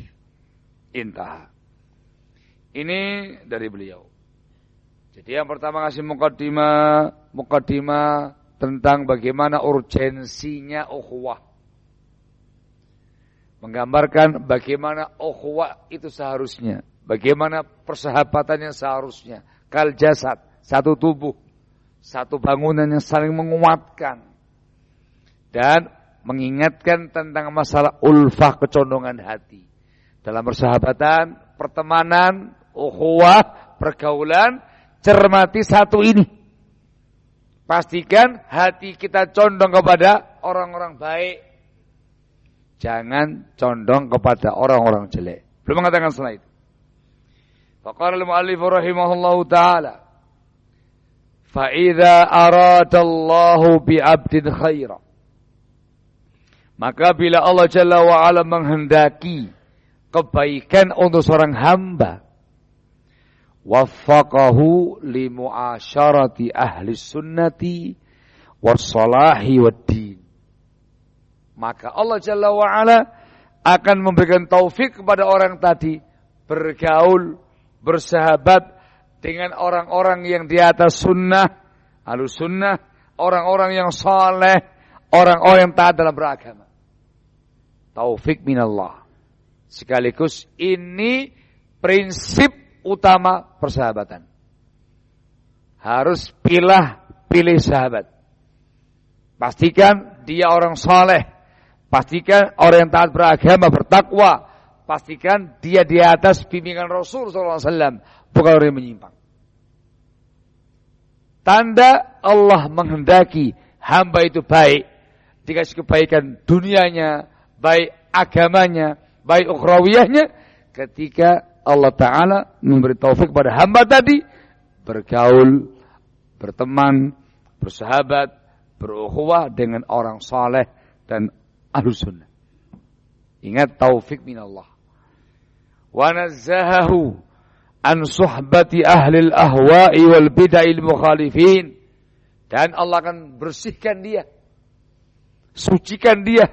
Intah. Ini dari beliau. Jadi yang pertama ngasih mukaddimah tentang bagaimana urgensinya ukhuwah. Menggambarkan bagaimana ukhuwah itu seharusnya, bagaimana persahabatannya seharusnya. Kal jasad, satu tubuh, satu bangunan yang saling menguatkan. Dan mengingatkan tentang masalah ulfah, kecondongan hati. Dalam persahabatan, pertemanan, ukhuwah, pergaulan, cermati satu ini. Pastikan hati kita condong kepada orang-orang baik. Jangan condong kepada orang-orang jelek. Belum mengatakan setelah itu. Faqala al-mu'allif rahimahullahu ta'ala. Fa'idha aradallahu bi'abdin khaira. Maka bila Allah Jalla wa'ala menghendaki kebaikan untuk seorang hamba, waffaqahu limu'asyarati ahli sunnati wassalahi waddin. Maka Allah Jalla wa'ala akan memberikan taufik kepada orang tadi bergaul, bersahabat dengan orang-orang yang di atas sunnah, ahlus sunnah, orang-orang yang saleh, orang-orang yang taat dalam beragama. Taufik minallah. Sekaligus ini prinsip utama persahabatan. Harus pilih sahabat. Pastikan dia orang saleh. Pastikan orang yang taat beragama, bertakwa. Pastikan dia di atas bimbingan Rasul SAW. Bukan orang yang menyimpang. Tanda Allah menghendaki hamba itu baik. Dikasih kebaikan dunianya, baik agamanya, baik ukhrawiyahnya. Ketika Allah Ta'ala memberi taufik pada hamba tadi. Bergaul, berteman, bersahabat, berukhuwah dengan orang saleh dan Ahlus sunnah. Ingat taufik minallah. Wa nazzahahu an suhbati ahli al-ahwa'i wal bid'il mukhalifin. Dan Allah akan bersihkan dia, sucikan dia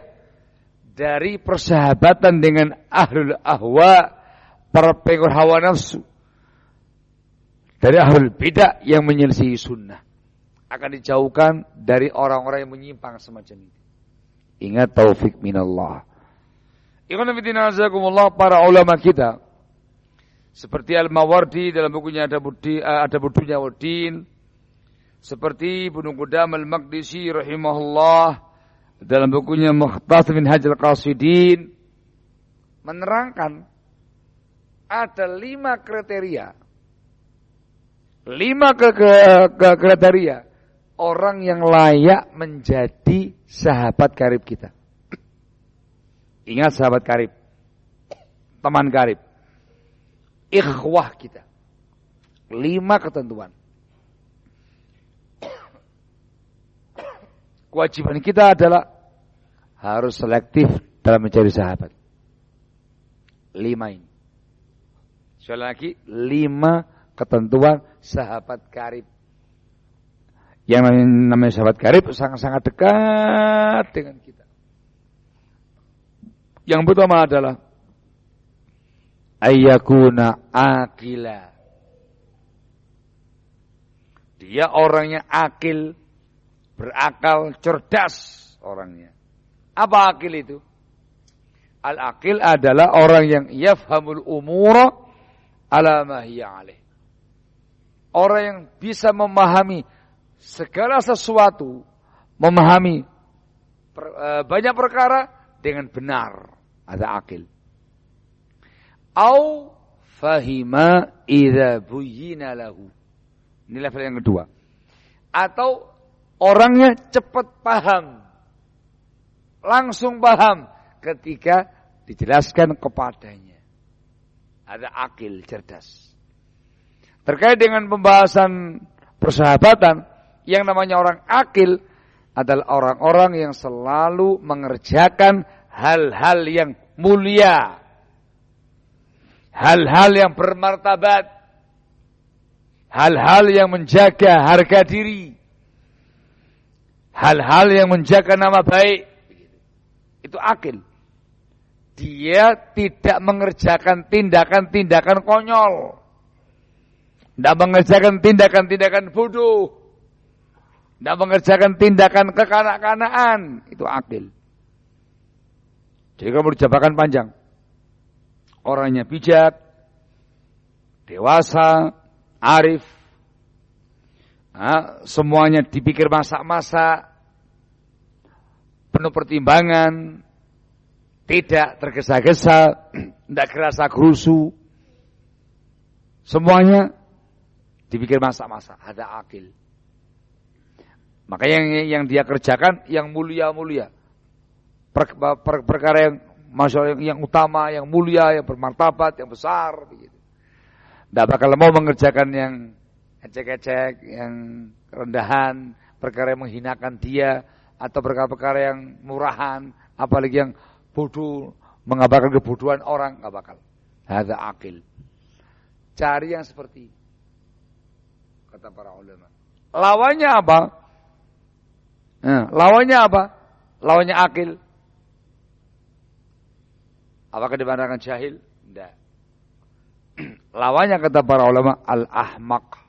dari persahabatan dengan ahlul ahwa, para pengikut hawa nafsu, dari ahlul bid'ah yang menyelisihi sunnah. Akan dijauhkan dari orang-orang yang menyimpang semacam itu. Ingat taufik minallah. Ikhwan fillah azakumullah, para ulama kita seperti Al-Mawardi dalam bukunya Adabud Dunya Waddin, seperti Ibnu Qudamah Al-Maqdisi rahimahullah dalam bukunya Mukhtasar Minhaj Al-Qasidin menerangkan ada 5 kriteria. 5 kriteria orang yang layak menjadi sahabat karib kita. Ingat sahabat karib, teman karib, ikhwah kita. 5 ketentuan. Kewajiban kita adalah harus selektif dalam mencari sahabat. 5 ini. Sekali lagi, 5 ketentuan sahabat karib. Yang namanya sahabat karib sangat-sangat dekat dengan kita. Yang pertama adalah ayyakuna akila. Dia orangnya akil, berakal, cerdas orangnya. Apa akil itu? Al-akil adalah orang yang yafhamul umura ala ma hiya alaih. Orang yang bisa memahami segala sesuatu, memahami banyak perkara dengan benar. Ada akil. Au fahima idza buyyina lahu. Ini level yang kedua. Atau orangnya cepat paham. Langsung paham ketika dijelaskan kepadanya. Ada akil, cerdas. Terkait dengan pembahasan persahabatan, yang namanya orang akil adalah orang-orang yang selalu mengerjakan hal-hal yang mulia, hal-hal yang bermartabat, hal-hal yang menjaga harga diri, hal-hal yang menjaga nama baik. Itu akil. Dia tidak mengerjakan tindakan-tindakan konyol. Tidak mengerjakan tindakan-tindakan bodoh. Tidak mengerjakan tindakan kekanak-kanaan. Itu akil. Jadi kalau dijabakan panjang. Orangnya bijak, dewasa, arif. Semuanya dipikir masak-masak. Penuh pertimbangan. Tidak tergesa-gesa. Tidak gerasa gerusu. Semuanya dipikir masak-masak. Ada akil. Makanya yang dia kerjakan yang mulia-mulia. Perkara yang masalah yang utama, yang mulia, yang bermartabat, yang besar begitu. Tidak bakal mau mengerjakan yang ecek-ecek, yang rendahan, perkara yang menghinakan dia, atau perkara-perkara yang murahan, apalagi yang bodoh, mengabarkan kebodohan orang, enggak bakal. Hadza akil. Cari yang seperti itu, kata para ulama. Lawannya apa? Lawannya apa? Lawannya akil. Apakah dipandangkan jahil? Tidak. Lawannya kata para ulama al-ahmaq.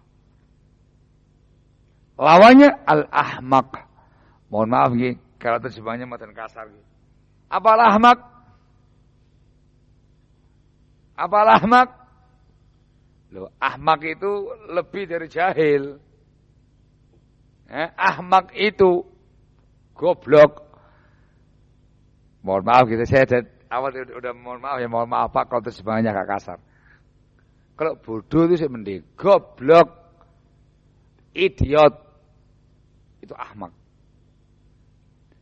Lawannya al-ahmaq. Mohon maaf nggih, kalau terjemahnya matan kasar nggih. Apa al-ahmaq? Apa al-ahmaq? Loh, ahmaq itu lebih dari jahil. Ahmaq itu goblok. Mohon maaf gitu, saya udah mohon maaf Pak kalau terjemahannya agak kasar. Kalau bodoh itu saya mending, goblok, idiot, itu ahmak.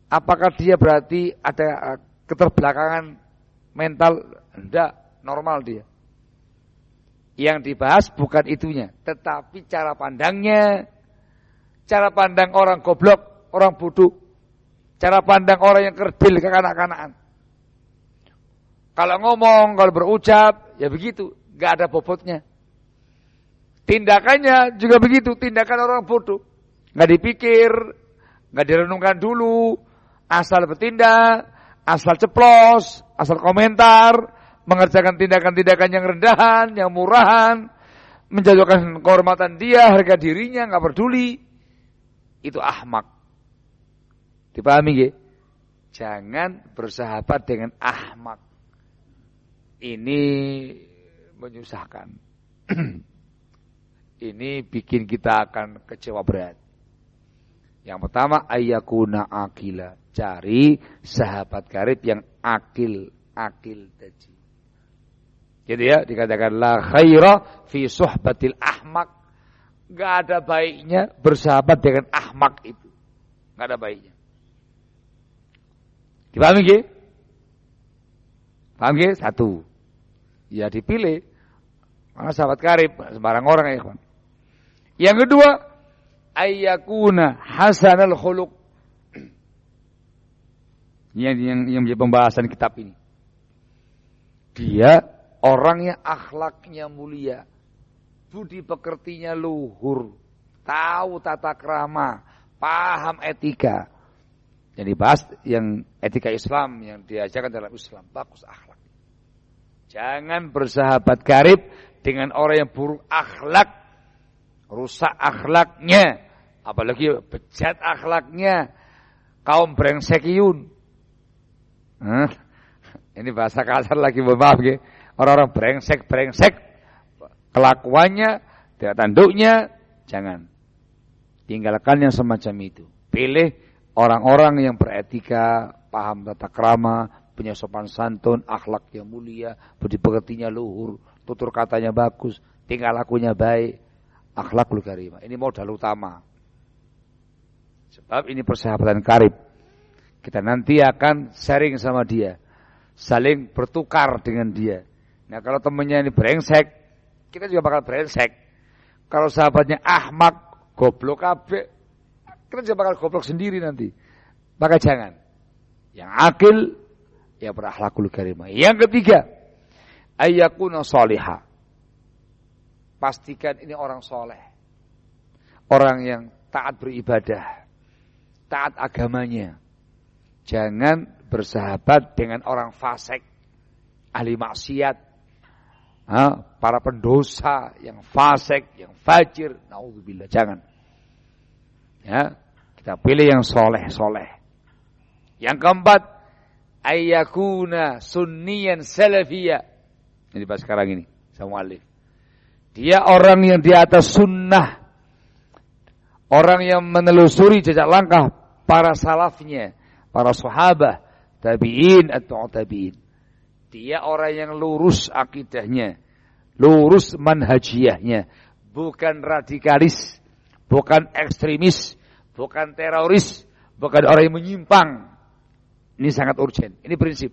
Apakah dia berarti ada keterbelakangan mental? Enggak, normal dia. Yang dibahas bukan itunya, tetapi cara pandangnya, cara pandang orang goblok, orang bodoh. Cara pandang orang yang kerdil, kekanak-kanakan. Kalau ngomong, kalau berucap, ya begitu. Gak ada bobotnya. Tindakannya juga begitu. Tindakan orang bodoh. Gak dipikir, gak direnungkan dulu. Asal bertindak, asal ceplos, asal komentar. Mengerjakan tindakan-tindakan yang rendahan, yang murahan. Menjatuhkan kehormatan dia, harga dirinya, gak peduli. Itu ahmak. Dipahami nggih? Jangan bersahabat dengan ahmak. Ini menyusahkan. Ini bikin kita akan kecewa berat. Yang pertama ayyakuna akila. Cari sahabat karib yang akil tadi. Jadi ya dikatakan la khaira fi suhbatil ahmak. Enggak ada baiknya bersahabat dengan ahmak itu. Enggak ada baiknya. Dipahami nggih? Paham nggih? Satu. Ya dipilih. Mana sahabat karib, sembarang orang ya, ikhwan. Yang kedua, ayyakuna hasanal khuluq. Yang menjadi pembahasan kitab ini. Dia orangnya akhlaknya mulia. Budi pekertinya luhur. Tahu tata krama, paham etika. Yang dibahas yang etika Islam yang diajarkan dalam Islam, bagus akhlak. Jangan bersahabat karib dengan orang yang buruk akhlak, rusak akhlaknya, apalagi bejat akhlaknya, kaum brengsekiyun. Ini bahasa kasar lagi, maaf ya. Orang-orang brengsek, kelakuannya, tidak tanduknya, jangan. Tinggalkan yang semacam itu. Pilih orang-orang yang beretika, paham tata krama, punya sopan santun, akhlak yang mulia, budi pekertinya luhur, tutur katanya bagus, tingkah lakunya baik, akhlakul karimah. Ini modal utama. Sebab ini persahabatan karib. Kita nanti akan sharing sama dia, saling bertukar dengan dia. Nah kalau temannya ini brengsek, kita juga bakal brengsek. Kalau sahabatnya ahmak, goblok kabeh, kita juga bakal goblok sendiri nanti. Maka jangan. Yang akil, yang berakhlakul karimah. Yang ketiga, ayyakuna salihah. Pastikan ini orang soleh. Orang yang taat beribadah. Taat agamanya. Jangan bersahabat dengan orang fasik, ahli maksiat, para pendosa yang fasik, yang fajir. Naudzubillah, jangan. Ya, kita pilih yang soleh. Yang keempat, ayyakuna sunniyan salafiyya. Ini pas sekarang ini, sama alif. Dia orang yang di atas sunnah, orang yang menelusuri jejak langkah para salafnya, para sahabat, tabi'in atau tabi'in. Dia orang yang lurus akidahnya, lurus manhajiyahnya, bukan radikalis, bukan ekstremis, bukan teroris, bukan orang yang menyimpang. Ini sangat urgent, ini prinsip.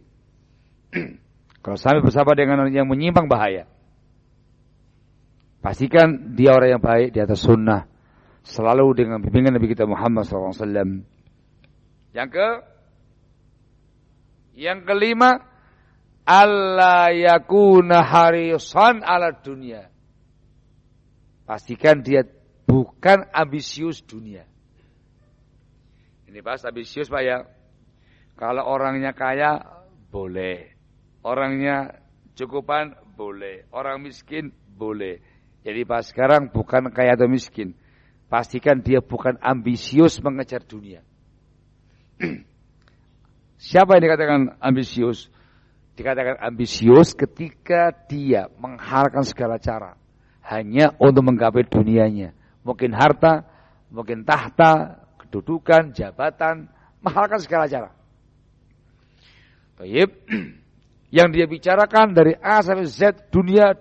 Kalau sampai bersahabat dengan orang yang menyimpang bahaya. Pastikan dia orang yang baik di atas sunnah, selalu dengan bimbingan Nabi kita Muhammad SAW. Yang kelima, alla yakuna harisan ala dunia. Pastikan dia bukan ambisius dunia. Ini bahas ambisius Pak ya. Kalau orangnya kaya, boleh. Orangnya cukupan, boleh. Orang miskin, boleh. Jadi pas sekarang bukan kaya atau miskin. Pastikan dia bukan ambisius mengejar dunia. Siapa yang dikatakan ambisius? Dikatakan ambisius ketika dia menghalalkan segala cara. Hanya untuk menggapai dunianya. Mungkin harta, mungkin tahta, kedudukan, jabatan. Menghalalkan segala cara. Baik. Yang dia bicarakan dari A sampai Z, dunia.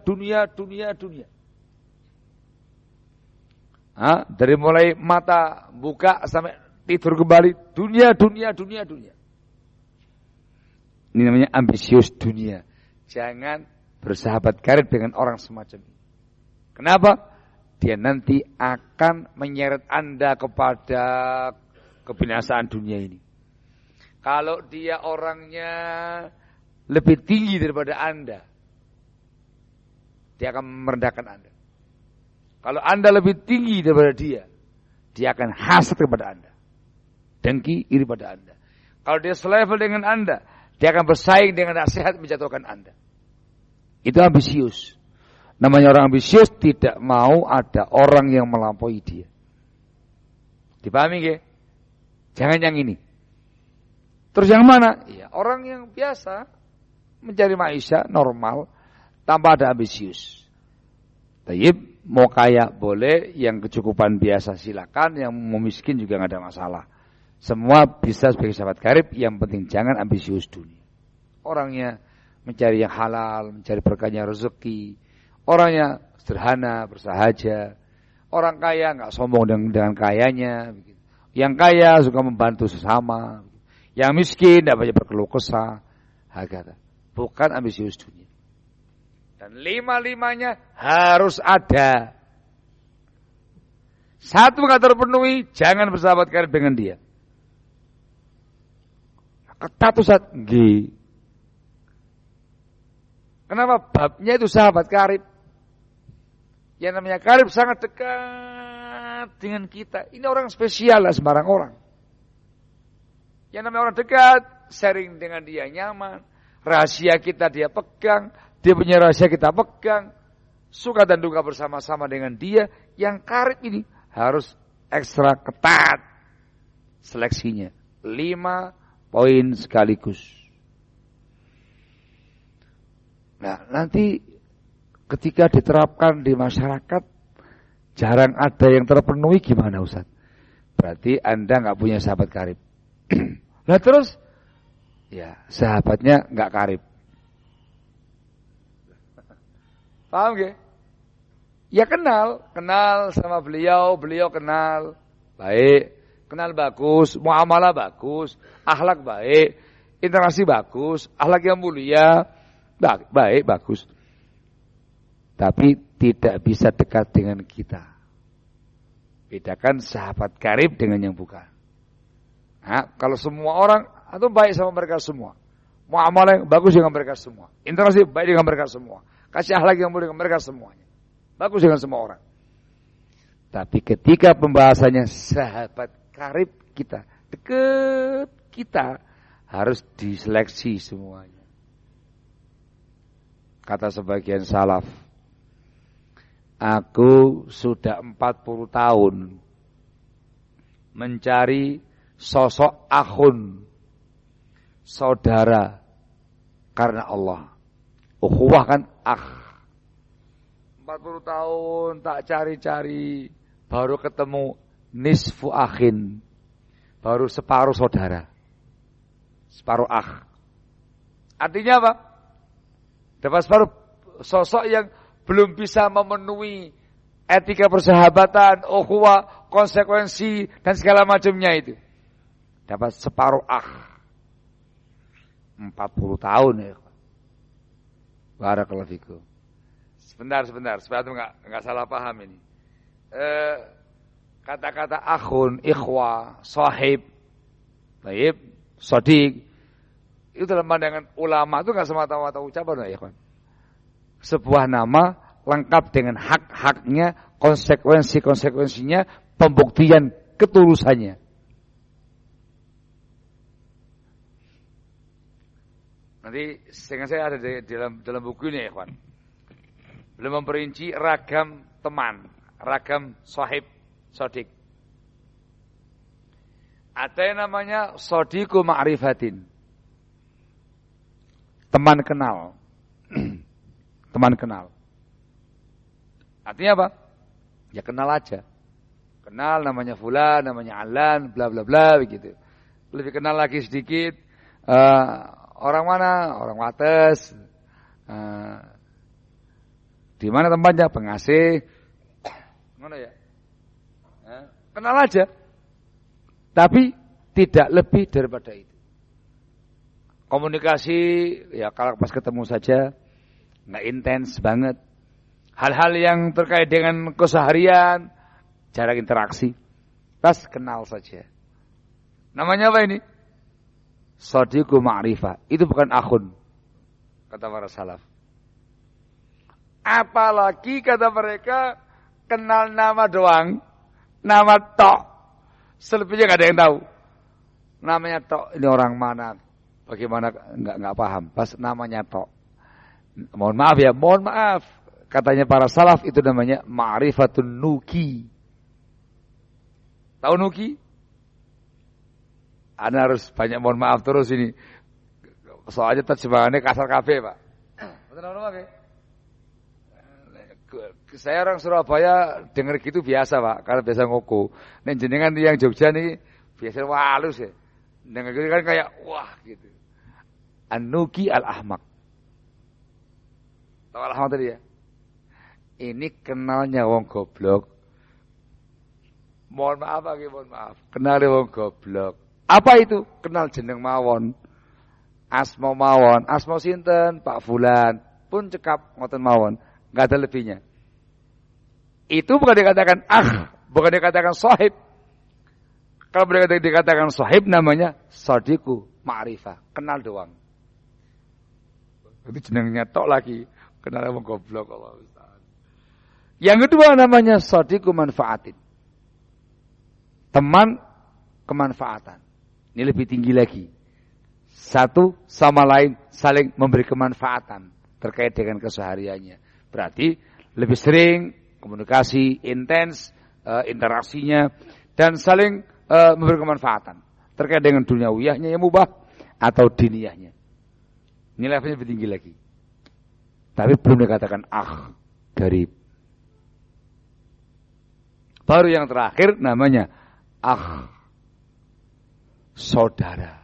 Dari mulai mata buka sampai tidur kembali, dunia. Ini namanya ambisius dunia. Jangan bersahabat karib dengan orang semacam ini. Kenapa? Dia nanti akan menyeret Anda kepada kebinasaan dunia ini. Kalau dia orangnya lebih tinggi daripada Anda, dia akan merendahkan Anda. Kalau Anda lebih tinggi daripada dia akan hasad kepada Anda. Dengki, iri pada Anda. Kalau dia selevel dengan Anda, dia akan bersaing dengan nasihat menjatuhkan Anda. Itu ambisius. Namanya orang ambisius tidak mau ada orang yang melampaui dia. Dipahami nggih? Jangan yang ini. Terus yang mana? Ya, orang yang biasa mencari maisha normal tanpa ada ambisius. Tayyib, mau kaya boleh, yang kecukupan biasa silakan, yang mau miskin juga nggak ada masalah. Semua bisa sebagai sahabat karib, yang penting jangan ambisius dunia. Orangnya mencari yang halal, mencari berkahnya rezeki. Orangnya sederhana, bersahaja. Orang kaya nggak sombong dengan kayanya. Yang kaya suka membantu sesama. Yang miskin tidak banyak berkeluh kesah. Hakata. Bukan ambisius dunia. Dan lima-limanya harus ada. Satu nggak terpenuhi, jangan bersahabat karib dengan dia. Ketat Ustaz. Kenapa? Babnya itu sahabat karib. Yang namanya karib sangat dekat dengan kita. Ini orang spesial lah, sembarang orang. Yang namanya orang dekat, sharing dengan dia nyaman. Rahasia kita dia pegang. Dia punya rahasia kita pegang. Suka dan duka bersama-sama dengan dia. Yang karib ini harus ekstra ketat seleksinya. 5 poin sekaligus. Nah, nanti ketika diterapkan di masyarakat, jarang ada yang terpenuhi, gimana Ustaz? Berarti Anda nggak punya sahabat karib. Nah terus, ya sahabatnya nggak karib. Paham gak? Ya kenal sama beliau kenal, baik, kenal bagus, muamalah bagus, akhlak baik, interaksi bagus, akhlak yang mulia, baik, bagus. Tapi tidak bisa dekat dengan kita. Bedakan sahabat karib dengan yang bukan. Nah, kalau semua orang, atau baik sama mereka semua. Muamalah yang bagus dengan mereka semua. Interaksi baik dengan mereka semua. Kasih akhlak yang mulia dengan mereka semuanya. Bagus dengan semua orang. Tapi ketika pembahasannya sahabat karib kita, dekat kita, harus diseleksi semuanya. Kata sebagian salaf, aku sudah 40 tahun mencari sosok akhun, saudara, karena Allah. Ukhuwah kan akh. 40 tahun tak cari-cari, baru ketemu nisfu akhin, baru separuh saudara, separuh akh. Artinya apa? Dapat separuh sosok yang belum bisa memenuhi etika persahabatan, ukhuwah, konsekuensi dan segala macamnya itu. Dapat separuh akh. 40 tahun ya. Barakallahu fikum. Sebentar, supaya enggak salah paham ini. Kata-kata akhun, ikhwah, sahib, baik, sodik, itu dalam pandangan ulama itu enggak semata-mata ucapan ya ikhwan. Sebuah nama lengkap dengan hak-haknya, konsekuensi-konsekuensinya, pembuktian ketulusannya. Nanti sehingga saya ada di dalam buku ini ya ikhwan. Belum memperinci ragam teman, ragam sahib, sodik. Ada yang namanya sodiku ma'rifatin. Teman kenal. Teman kenal. Artinya apa? Ya kenal aja. Kenal namanya fulan, namanya alan, bla bla bla begitu. Lebih kenal lagi sedikit. Orang mana? Orang Wates. Di mana tempatnya? Pengasih. Mana ya? Kenal aja. Tapi tidak lebih daripada itu. Komunikasi ya kalau pas ketemu saja, nggak intens banget. Hal-hal yang terkait dengan keseharian, jarang interaksi. Pas kenal saja. Namanya apa ini? Shadiqu ma'rifah. Itu bukan akhun, kata para salaf. Apalagi kata mereka kenal nama doang, nama tok. Selebihnya nggak ada yang tahu. Namanya tok, ini orang mana? Bagaimana nggak paham. Pas namanya tok. Mohon maaf ya, mohon maaf. Katanya para salaf itu namanya ma'rifatun nuki. Tahu nuki? Anda harus banyak mohon maaf terus ini. Soalnya terjemahannya kasar kabeh, Pak. Betul maaf ya? Saya orang Surabaya dengar gitu biasa Pak, karena biasa ngoko. Nek jenengan yang Jogja nih biasa walus ya. Dengar gitu kan kayak wah gitu. An-Nuki al-Ahmak. Tahu al-Ahmak tadi ya? Ini kenalnya wong goblok. Mohon maaf lagi, mohon maaf. Kenalnya wong goblok. Apa itu? Kenal jeneng mawon. Asma mawon, asma sinten Pak Fulan. Pun cekap ngoten mawon, enggak ada lebihnya. Itu bukan dikatakan bukan dikatakan sahib. Kalau dikatakan sahib namanya shadiqu ma'rifah, kenal doang. Itu jenengnya tok lagi, kenal wong goblok Allah Ustaz. Yang kedua namanya shadiqu manfaatin. Teman kemanfaatan. Ini lebih tinggi lagi. Satu sama lain saling memberi kemanfaatan terkait dengan kesehariannya. Berarti lebih sering komunikasi intens, interaksinya, dan saling memberi kemanfaatan terkait dengan duniawiyahnya yang mubah atau diniyahnya. Ini levelnya lebih tinggi lagi. Tapi belum dikatakan garib. Baru yang terakhir namanya saudara.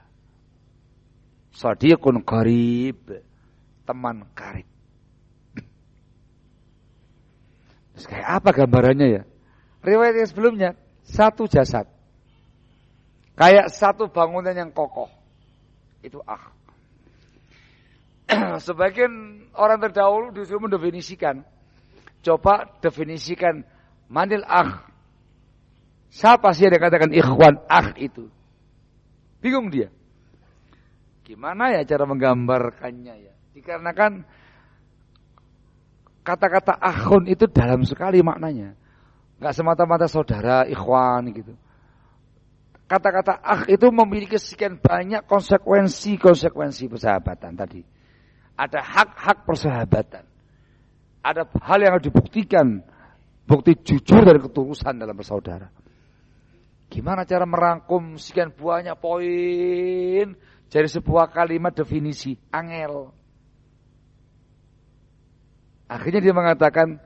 Shadiqun qarib, teman karib. Terus kayak apa gambarannya ya? Riwayat yang sebelumnya, satu jasad. Kayak satu bangunan yang kokoh. Itu Sebagian orang terdahulu disuruh mendefinisikan. Coba definisikan manil Siapa sih yang dikatakan ikhwan itu? Bingung dia. Gimana ya cara menggambarkannya ya? Dikarenakan kata-kata akhun itu dalam sekali maknanya. Enggak semata-mata saudara, ikhwan gitu. kata-kata akh itu memiliki sekian banyak konsekuensi persahabatan tadi. Ada hak-hak persahabatan. Ada hal yang harus dibuktikan, bukti jujur dan ketulusan dalam bersaudara. Gimana cara merangkum sekian banyak poin dari sebuah kalimat definisi? Angel. Akhirnya dia mengatakan,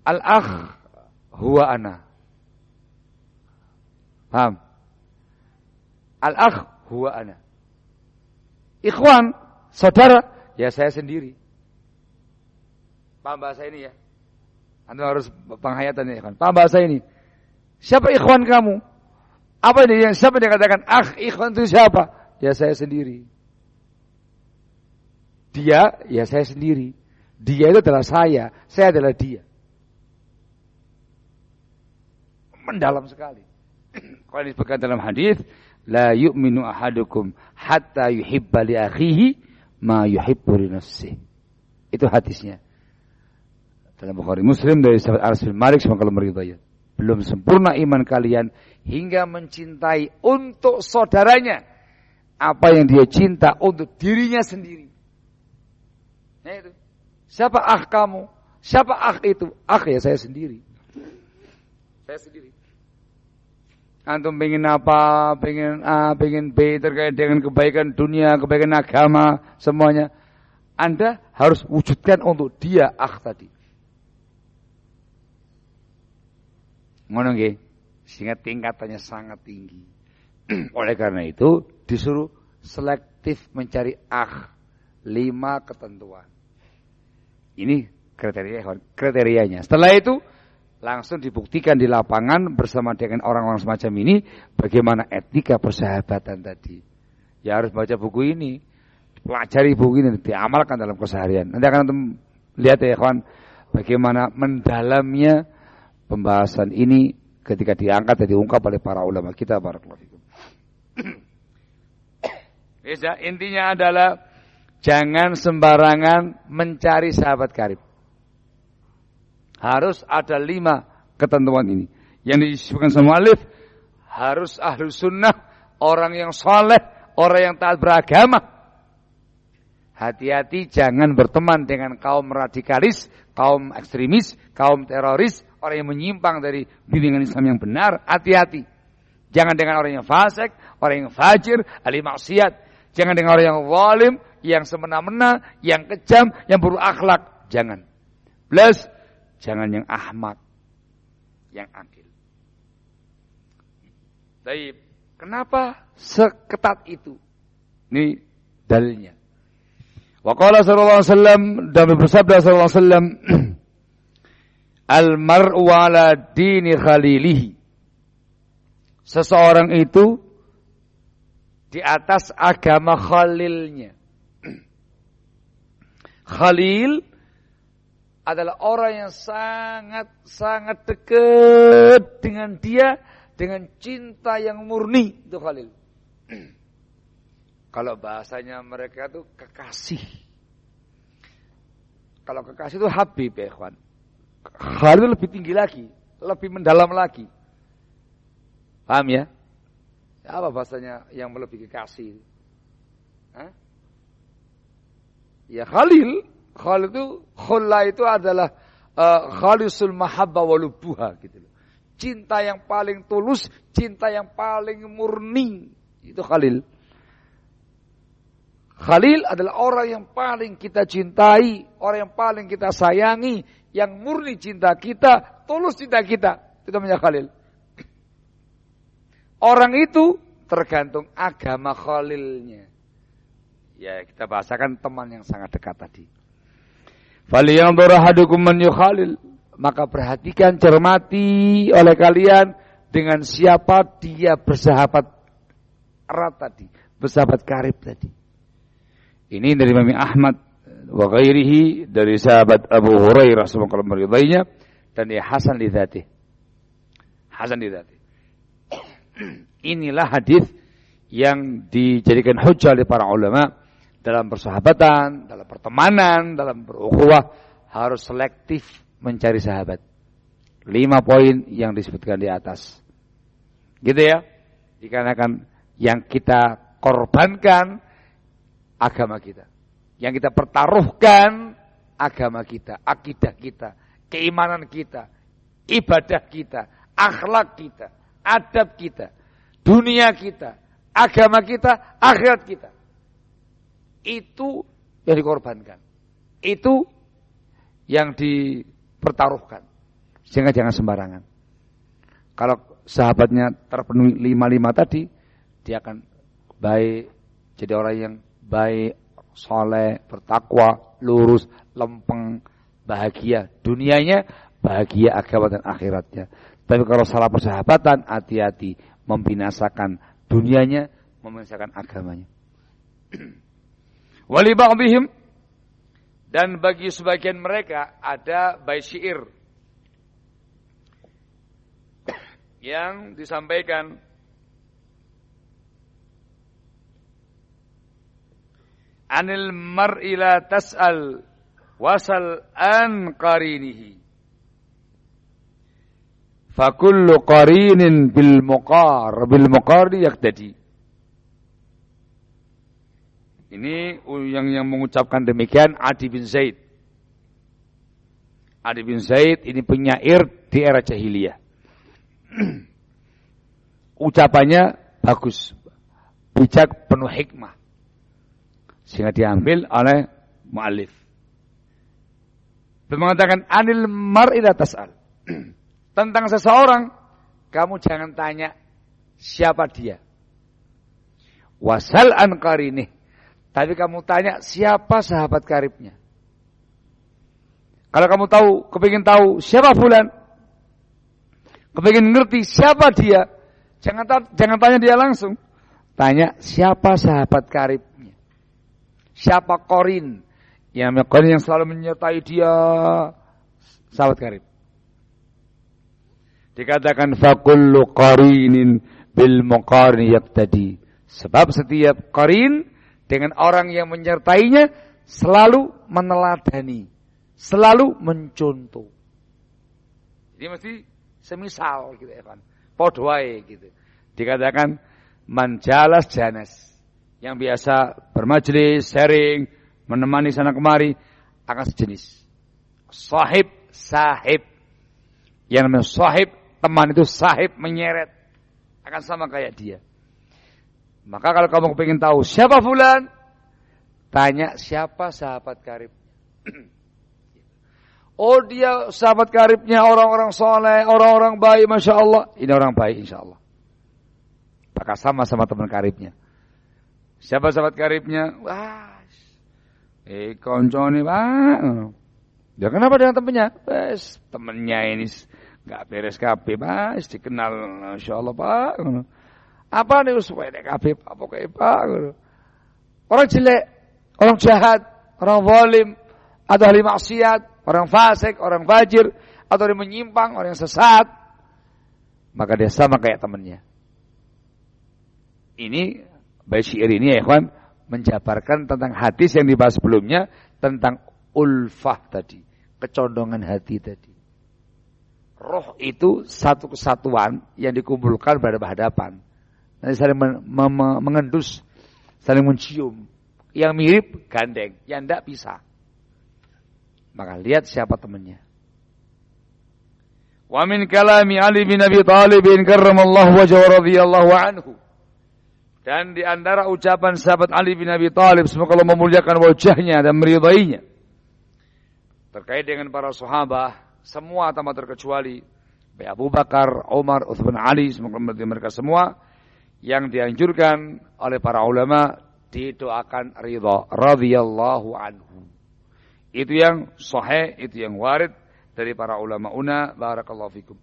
al-akh huwa ana. Paham? Al-akh huwa ana. Ikhwan, saudara, ya saya sendiri. Paham bahasa ini ya? Anda harus penghayatan ya kan. Paham bahasa ini? Siapa ikhwan kamu? Apa ini yang siapa yang katakan akh ikhwan itu siapa? Ya saya sendiri. Dia, ya saya sendiri. Dia itu adalah saya adalah dia. Mendalam sekali. Kalau disebutkan dalam hadis, la yu'minu ahadukum hatta yuhibba li akhihi ma yuhibbu li nafsihi. Itu hadisnya. Dalam Bukhari Muslim dari sahabat Anas bin Malik semoga Allah meridainya. Belum sempurna iman kalian hingga mencintai untuk saudaranya apa yang dia cinta untuk dirinya sendiri. Nah itu. Siapa akh kamu? Siapa akh itu? Akh ya saya sendiri. Saya sendiri. Antum pengen apa? Pengen A, pengen B terkait dengan kebaikan dunia, kebaikan agama, semuanya. Anda harus wujudkan untuk dia akh tadi. Ngono nggih, sehingga tingkatannya sangat tinggi. Oleh karena itu disuruh selektif mencari akh. 5 ketentuan. Ini kriterianya. Setelah itu langsung dibuktikan di lapangan bersama dengan orang-orang semacam ini bagaimana etika persahabatan tadi. Ya harus baca buku ini, pelajari buku ini, diamalkan dalam keseharian. Nanti akan lihat ya kawan, bagaimana mendalamnya pembahasan ini ketika diangkat dan diungkap oleh para ulama kita. Barakallahu fikum. Bisa, intinya adalah jangan sembarangan mencari sahabat karib. Harus ada 5 ketentuan ini. Yang disebutkan sama alif, harus ahlu sunnah, orang yang soleh, orang yang taat beragama. Hati-hati jangan berteman dengan kaum radikalis, kaum ekstremis, kaum teroris, orang yang menyimpang dari bimbingan Islam yang benar. Hati-hati. Jangan dengan orang yang fasik, orang yang fajir, ahli maksiat. Jangan dengan orang yang zalim, yang semena-mena, yang kejam, yang buruk akhlak. Jangan. Plus, jangan yang ahmak, yang akil. Baik, kenapa seketat itu? Ini dalilnya. Wa qala sallallahu alaihi wasallam, dan bersabda sallallahu alaihi wasallam, al-mar'u ala dini khalilihi. Seseorang itu di atas agama khalilnya. Khalil adalah orang yang sangat dekat dengan dia dengan cinta yang murni, itu Khalil. Kalau bahasanya mereka itu kekasih. Kalau kekasih itu Habib ya ikhwan. Khalil lebih tinggi lagi, lebih mendalam lagi. Paham ya? Apa bahasanya yang melebihi kekasih? Hah? Ya Khalil itu khulla itu adalah khalisul mahabbah walubuha gitu loh. Cinta yang paling tulus, cinta yang paling murni, itu Khalil. Khalil adalah orang yang paling kita cintai, orang yang paling kita sayangi, yang murni cinta kita, tulus cinta kita. Itu namanya Khalil. Orang itu tergantung agama Khalilnya. Ya, kita bahasakan teman yang sangat dekat tadi. Falyanzur ahadukum man yukhalil. Maka perhatikan, cermati oleh kalian dengan siapa dia bersahabat erat tadi, bersahabat karib tadi. Ini dari Imam Ahmad wa ghairihi, dari sahabat Abu Hurairah semoga Allah meridainya, dan dia hasan li dzatihi. Hasan li dzatihi. Inilah hadis yang dijadikan hujjah oleh para ulama dalam persahabatan, dalam pertemanan, dalam berukhuwah harus selektif mencari sahabat. 5 poin yang disebutkan di atas. Gitu ya. Dikarenakan yang kita korbankan agama kita. Yang kita pertaruhkan agama kita, akidah kita, keimanan kita, ibadah kita, akhlak kita, adab kita, dunia kita, agama kita, akhirat kita. Itu yang dikorbankan. Itu yang dipertaruhkan. Sehingga jangan sembarangan. Kalau sahabatnya terpenuhi 5 tadi, dia akan baik, jadi orang yang baik, soleh, bertakwa, lurus, lempeng, bahagia. Dunianya bahagia, agama dan akhiratnya. Tapi kalau salah persahabatan, hati-hati, membinasakan dunianya, membinasakan agamanya. Wali ba'dihim, dan bagi sebagian mereka ada bait syair yang disampaikan anil mar'i la tas'al wasal an qarinihi fa kullu qarinin bil muqarri yaqtadi. Ini yang mengucapkan demikian Adi bin Zaid. Adi bin Zaid ini penyair di era jahiliyah. Ucapannya bagus, bijak, penuh hikmah, sehingga diambil oleh mu'allif. Dia mengatakan anil mar'i la tas'al. Tentang seseorang kamu jangan tanya siapa dia. Wasal an qarinih, tapi kamu tanya siapa sahabat karibnya. Kalau kamu kepingin tahu siapa fulan, kepingin ngerti siapa dia, jangan tanya dia langsung. Tanya siapa sahabat karibnya. Siapa qarin? Yang qarin yang selalu menyertai dia, sahabat karib. Dikatakan fakullu qarinin bil muqarni yaqtadi. Sebab setiap qarin dengan orang yang menyertainya selalu meneladani, selalu mencontoh. Jadi mesti semisal gitu ya kan. Padha wae gitu. Dikatakan manjalas janas, yang biasa bermajelis, sharing, menemani sana kemari akan sejenis. Sahib, sahib. Yang namanya sahib, teman itu sahib, menyeret, akan sama kayak dia. Maka kalau kamu ingin tahu siapa fulan, tanya siapa sahabat karib. Oh dia sahabat karibnya orang-orang soleh, orang-orang baik, Masya Allah. Ini orang baik insya Allah. Maka sama-sama teman karibnya. Siapa sahabat karibnya? Wah, koncone pak. Ya kenapa dengan temannya? Temannya ini gak beres kabeh pak, dikenal Masya Allah pak. Apa nih supaya kabeh pak, pokoknya pak. Orang jelek, orang jahat, orang zalim, atau ahli maksiat, orang fasik, orang fajir, atau orang menyimpang, orang yang sesat, maka dia sama kayak temannya. Ini bait syair ini ya ikhwan menjabarkan tentang hadis yang dibahas sebelumnya tentang ulfah tadi, kecondongan hati tadi. Roh itu satu kesatuan yang dikumpulkan berhadapan. Nanti saling mengendus, saling mencium. Yang mirip gandeng, yang tidak bisa. Maka lihat siapa temannya. Wa min kalami Ali bin Abi Thalib karramallahu wajhahu radhiyallahu anhu. Dan di antara ucapan sahabat Ali bin Abi Thalib, semoga Allah memuliakan wajahnya dan meridainya, terkait dengan para sahabat, semua tanpa terkecuali, baik Abu Bakar, Umar, Utsman, Ali, semoga mereka semua, yang dianjurkan oleh para ulama didoakan ridha radhiyallahu anhu. Itu yang sahih, itu yang warid dari para ulama una. Barakallahu fikum.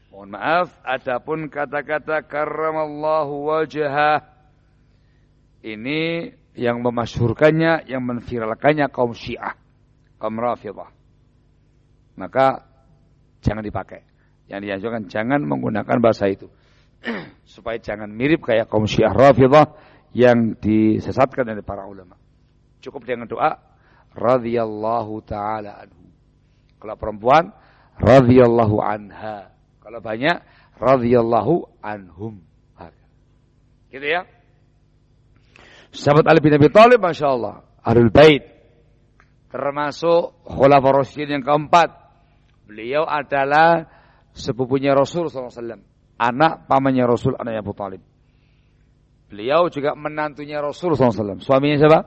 Mohon maaf, adapun kata-kata karramallahu wajhah ini yang memasyhurkannya, yang menviralkannya kaum Syiah, kaum Rafidhah. Maka jangan dipakai. Yang dianjurkan jangan menggunakan bahasa itu. Supaya jangan mirip kayak kaum Syiah Rafidhah yang disesatkan oleh para ulama. Cukup dengan doa radhiyallahu taala anhu. Kalau perempuan radhiyallahu anha. Kalau banyak radhiyallahu anhum. Gitu ya. Sahabat Ali bin Abi Thalib, Masya Allah, Ahlul Bait, termasuk Khulafaur Rasyidin yang keempat. Beliau adalah sepupunya Rasul SAW, anak pamannya Rasul, anaknya Abu Thalib. Beliau juga menantunya Rasul SAW. Suaminya siapa?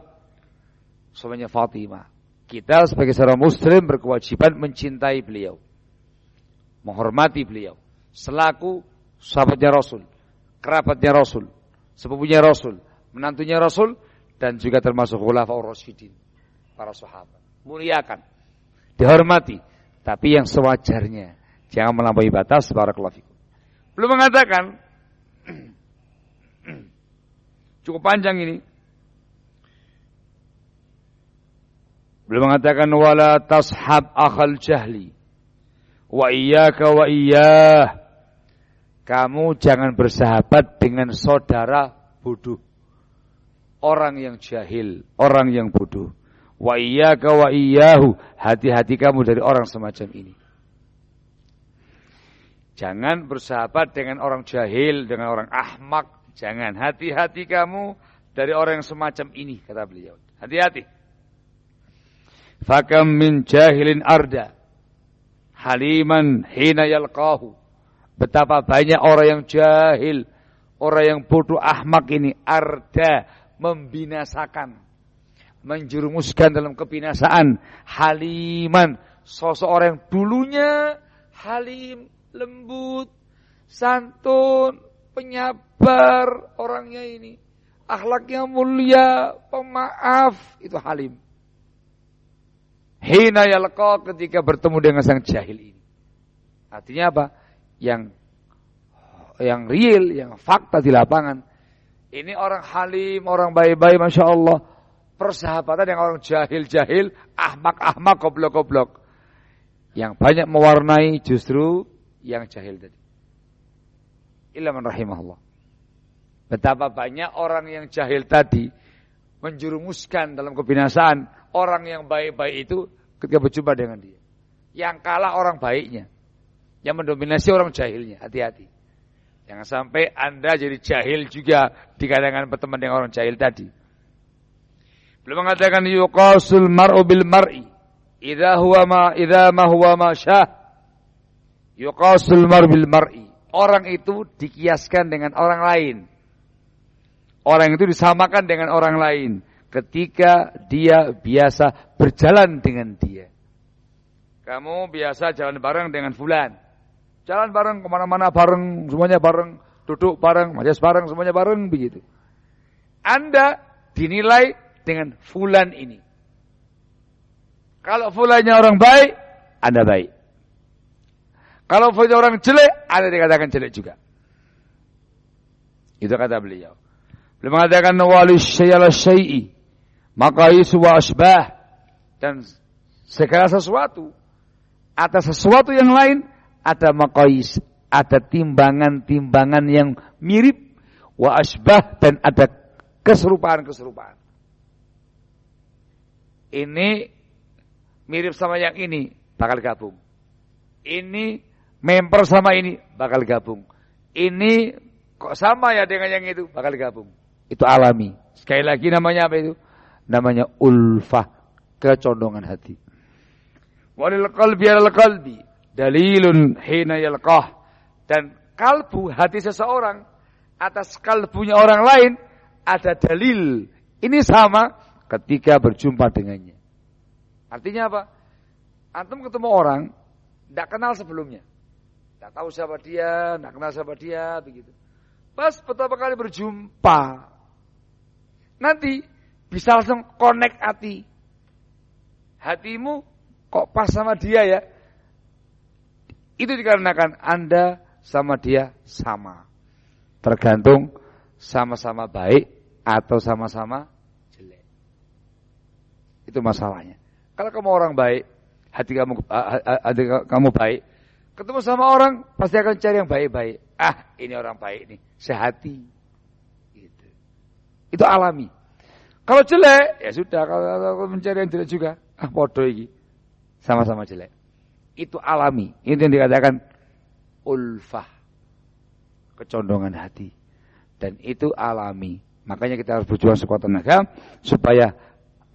Suaminya Fatimah. Kita sebagai seorang Muslim berkewajiban mencintai beliau, menghormati beliau selaku sahabatnya Rasul, kerabatnya Rasul, sepupunya Rasul, menantunya Rasul, dan juga termasuk Khulafaur Rasyidin, para sahabat. Muliakan, dihormati, tapi yang sewajarnya, jangan melampaui batas. Barakallahu fikum. Belum mengatakan, cukup panjang ini. Belum mengatakan wala tashab akhal jahli wa iyyaka wa iyyah. Kamu jangan bersahabat dengan saudara bodoh, orang yang jahil, orang yang bodoh. Wa iyyaka wa iyyahu, hati-hati kamu dari orang semacam ini. Jangan bersahabat dengan orang jahil, dengan orang ahmak. Jangan, hati-hati kamu dari orang yang semacam ini, kata beliau. Hati-hati. Fakam min jahilin arda haliman hina yalqahu. Betapa banyak orang yang jahil, orang yang bodoh ahmak ini, arda, membinasakan, menjerumuskan dalam kebinasaan. Haliman, sosok orang yang dulunya halim, lembut, santun, penyabar orangnya ini, akhlaknya mulia, pemaaf, itu halim. Hina yalqa, ketika bertemu dengan sang jahil ini. Artinya apa? Yang real, yang fakta di lapangan. Ini orang halim, orang baik-baik, Masya Allah. Persahabatan dengan orang jahil-jahil, ahmak-ahmak, goblok-goblok. Yang banyak mewarnai justru yang jahil tadi. Illa man rahimahullah. Betapa banyak orang yang jahil tadi menjerumuskan dalam kebinasaan orang yang baik-baik itu ketika berjumpa dengan dia. Yang kalah orang baiknya, yang mendominasi orang jahilnya. Hati-hati. Jangan sampai Anda jadi jahil juga di kalangan berteman dengan orang jahil tadi. Belum mengatakan yuqasul mar'u bil mar'i idza ma huwa ma syah. Yuqasul mar'u bil mar'i. Orang itu dikiaskan dengan orang lain. Orang itu disamakan dengan orang lain ketika dia biasa berjalan dengan dia. Kamu biasa jalan bareng dengan fulan. Jalan bareng kemana-mana bareng, semuanya bareng, duduk bareng, majas bareng, semuanya bareng, begitu. Anda dinilai dengan fulan ini. Kalau fulannya orang baik, Anda baik. Kalau fulannya orang jelek, Anda dikatakan jelek juga. Itu kata beliau. Beliau mengatakan walis syai'ala syai'i maqais wa asbah, dan segala sesuatu atas sesuatu yang lain ada maqais, ada timbangan-timbangan yang mirip, wa asbah, dan ada keserupaan-keserupaan. Ini mirip sama yang ini, bakal gabung. Ini memper sama ini, bakal gabung. Ini kok sama ya dengan yang itu, bakal gabung. Itu alami. Sekali lagi namanya apa itu? Namanya ulfah, kecondongan hati. Walil qalbi alal qalbi dalilun hina yalqah. Dan kalbu, hati seseorang atas kalbunya orang lain ada dalil. Ini sama ketika berjumpa dengannya. Artinya apa? Antum ketemu orang tidak kenal sebelumnya, tidak tahu siapa dia, tidak kenal siapa dia, begitu. Pas pertama kali berjumpa, nanti bisa langsung connect hati. Hatimu kok pas sama dia ya? Itu dikarenakan Anda sama dia sama. Tergantung sama-sama baik atau sama-sama jelek. Itu masalahnya. Kalau kamu orang baik, hati kamu baik, ketemu sama orang pasti akan cari yang baik-baik. Ah, ini orang baik nih, sehati. Gitu. Itu alami. Kalau jelek, ya sudah. Kalau mencari yang jelek juga, bodoh ini, sama-sama jelek. Itu alami. Itu yang dikatakan ulfah. kecondongan hati. Dan itu alami. Makanya kita harus berjuang sekuat tenaga supaya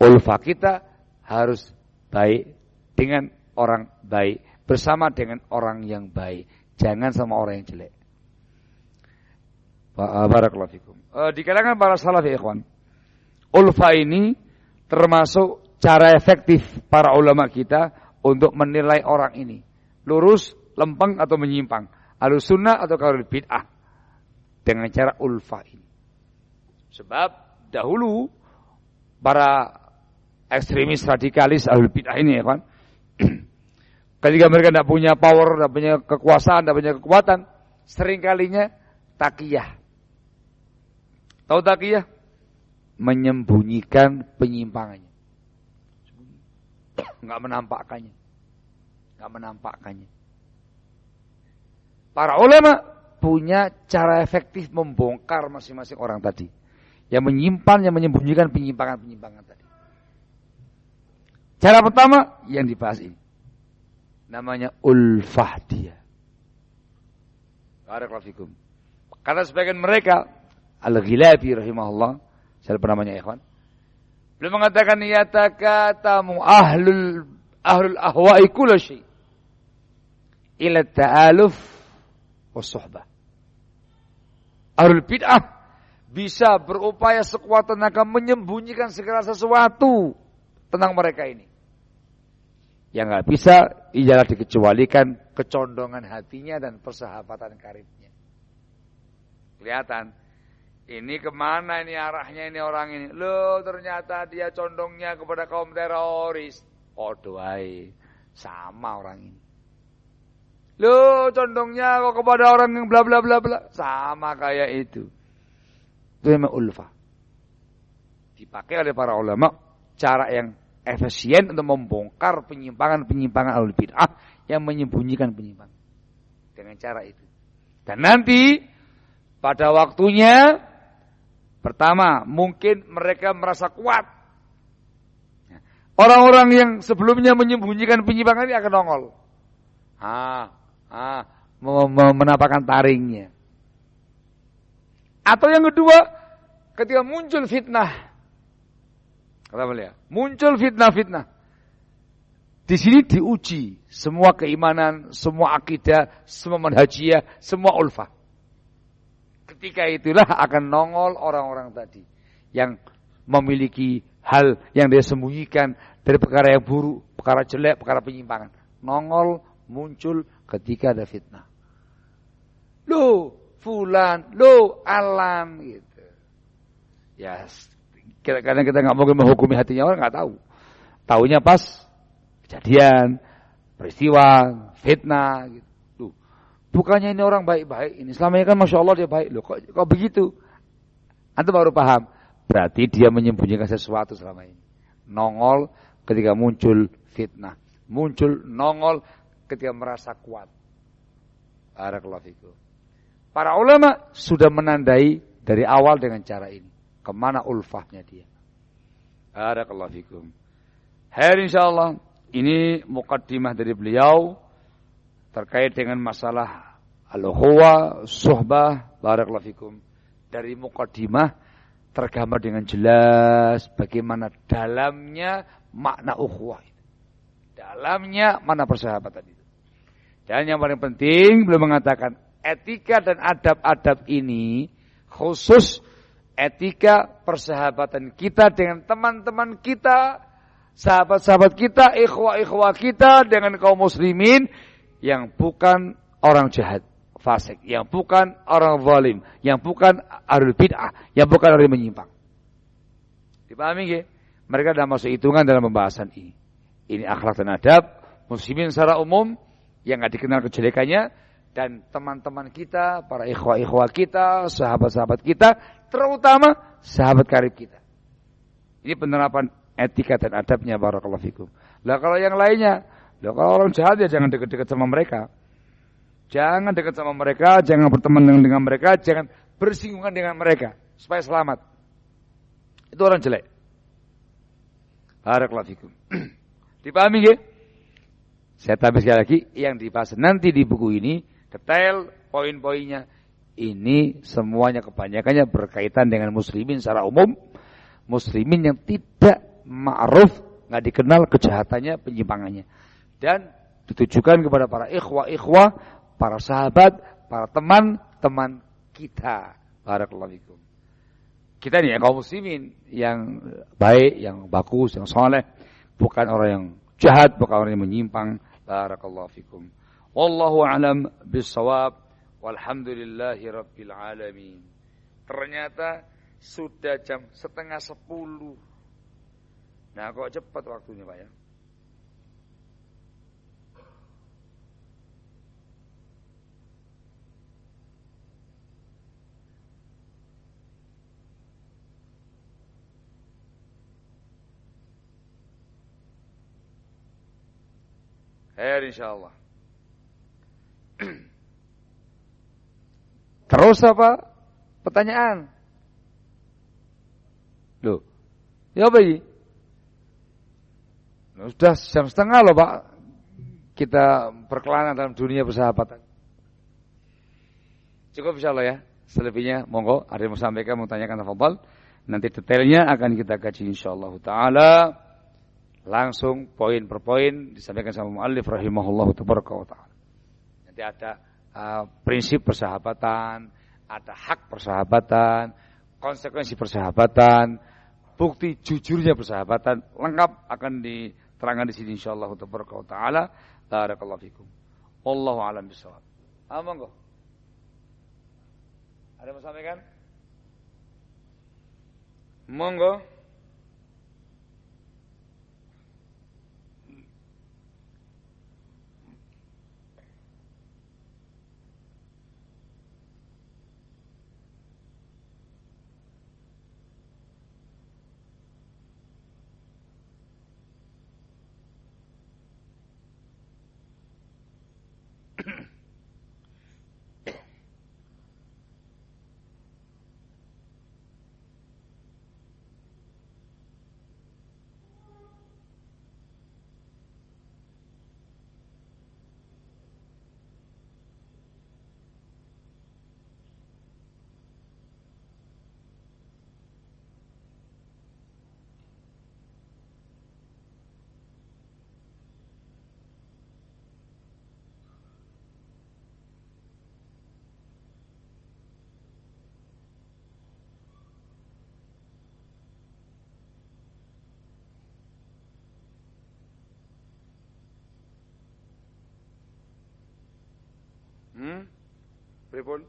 ulfa kita harus baik dengan orang baik, bersama dengan orang yang baik, jangan sama orang yang jelek. Barakallahu fikum. Di kalangan para salaf ya ikhwan, ulfa ini termasuk cara efektif para ulama kita untuk menilai orang ini lurus, lempeng atau menyimpang, ahlus sunnah atau ahlul bid'ah, dengan cara ulfa ini. Sebab dahulu para ekstremis radikalis ahlul bid'ah ini ya kan, ketika mereka tidak punya power, tidak punya kekuasaan, tidak punya kekuatan, seringkalinya takiyah. Tahu takiyah? Menyembunyikan penyimpangannya. Enggak menampakkannya. Enggak menampakkannya. Para ulama punya cara efektif membongkar masing-masing orang tadi. Yang menyimpan, yang menyembunyikan penyimpangan-penyimpangan tadi. Cara pertama yang dibahas ini. Namanya ulfah dia. Barakallahu fikum. Karena sebagian mereka, Al-Ghilabi rahimahullah, saya lupa namanya ikhwan, beliau mengatakan yatakatamu ahlul ahwa'i kullu syai ila ta'aluf was suhbah. Ahlul bid'ah bisa berupaya sekuat tenaga menyembunyikan segala sesuatu tentang mereka ini. Yang enggak bisa ialah dikecualikan kecondongan hatinya dan persahabatan karibnya. Kelihatan ini kemana ini arahnya ini orang ini. Loh ternyata dia condongnya kepada kaum teroris. Doai sama orang ini. Loh condongnya kok kepada orang yang bla bla bla bla. Sama kayak itu. Itu memang ulfa. Dipakai oleh para ulama cara yang efisien untuk membongkar penyimpangan-penyimpangan ahlul bid'ah yang menyembunyikan penyimpangan. Dengan cara itu. Dan nanti pada waktunya pertama, mungkin mereka merasa kuat. Orang-orang yang sebelumnya menyembunyikan penyimpangan ini akan nongol. Menampakkan taringnya. Atau yang kedua, ketika muncul fitnah. Kata beliau, muncul fitnah-fitnah. Di sini diuji semua keimanan, semua akidah, semua manhajiyah, semua ulfah. Ketika itulah akan nongol orang-orang tadi yang memiliki hal yang dia sembunyikan dari perkara yang buruk, perkara jelek, perkara penyimpangan. Nongol, muncul ketika ada fitnah. Loh, fulan, loh, alan, gitu. Ya, kadang kita nggak mungkin menghukumi hatinya orang, nggak tahu. Taunya pas kejadian, peristiwa, fitnah, gitu. Bukannya ini orang baik-baik ini. Selama ini kan Masya Allah dia baik. Loh, kok begitu? Antum baru paham. Berarti dia menyembunyikan sesuatu selama ini. Nongol ketika muncul fitnah. Muncul, nongol ketika merasa kuat. Barakallahu fikum. Para ulama sudah menandai dari awal dengan cara ini. Kemana ulfahnya dia. Barakallahu fikum. Hari insyaAllah. Ini muqaddimah dari beliau. Terkait dengan masalah al-ukhuwah, suhbah, barakallahu fikum. Dari muqaddimah tergambar dengan jelas bagaimana dalamnya makna ukhuwah itu. Dalamnya makna persahabatan itu. Dan yang paling penting beliau mengatakan etika dan adab-adab ini khusus etika persahabatan kita dengan teman-teman kita, sahabat-sahabat kita, ikhwah-ikhwah kita dengan kaum muslimin yang bukan orang jahat, fasik, yang bukan orang zalim, yang bukan ahlul bid'ah, yang bukan orang menyimpang. Dipahami nggih? Mereka sudah masuk hitungan dalam pembahasan ini. Ini akhlak dan adab muslimin secara umum yang enggak dikenal kejelekannya dan teman-teman kita, para ikhwah-ikhwah kita, sahabat-sahabat kita, terutama sahabat karib kita. Ini penerapan etika dan adabnya barakallahu fikum. Lah kalau yang lainnya, kalau orang jahat ya jangan dekat-dekat sama mereka. Jangan dekat sama mereka, jangan berteman dengan mereka, jangan bersinggungan dengan mereka supaya selamat. Itu orang jelek. Barakallahu fikum. Dipahami nggih? Saya tambah sekali lagi yang dibahas nanti di buku ini detail poin-poinnya Ini semuanya kebanyakannya berkaitan dengan muslimin secara umum. Muslimin yang tidak ma'ruf, nggak dikenal kejahatannya, penyimpangannya. Dan ditujukan kepada para ikhwah, para sahabat, para teman-teman kita. Barakallahu fikum. Kita nih kaum muslimin yang baik, yang bagus, yang saleh, bukan orang yang jahat, bukan orang yang menyimpang. Barakallahu fikum. Wallahu a'lam bis-shawab. Walhamdulillahi rabbil alamin. Ternyata sudah jam 9:30. Nah, kok cepat waktunya, Pak ya? Insyaallah. Terus apa? Pertanyaan. Loh, ya apa ini? Sudah jam setengah loh Pak. Kita berkelana dalam dunia persahabatan. Cukup insyaallah ya. Selebihnya monggo ada yang mau sampaikan, mau tanyakan, tafadhol. Nanti detailnya akan kita kaji insyaallah taala. Langsung poin per poin disampaikan sama muallif rahimahullahu taala. Nanti ada prinsip persahabatan, ada hak persahabatan, konsekuensi persahabatan, bukti jujurnya persahabatan, lengkap akan diterangkan di sini insyaallah taala. Barakallahu fikum. Wallahu a'lam bishawab. Monggo. Ada yang mau sampaikan? Monggo. Pripun?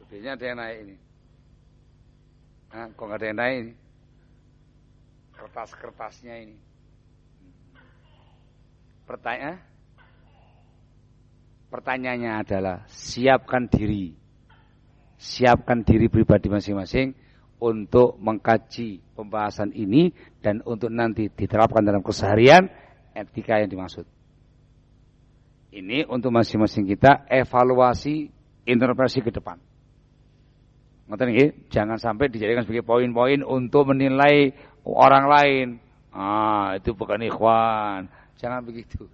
Lebihnya ada yang naik ini. Kok nggak ada yang naik ini? Kertas-kertasnya ini. Pertanyaannya adalah siapkan diri pribadi masing-masing untuk mengkaji pembahasan ini dan untuk nanti diterapkan dalam keseharian etika yang dimaksud. Ini untuk masing-masing kita evaluasi interpretasi ke depan. Ngerti nggih? Jangan sampai dijadikan sebagai poin-poin untuk menilai orang lain. Itu bukan ikhwan. Jangan begitu.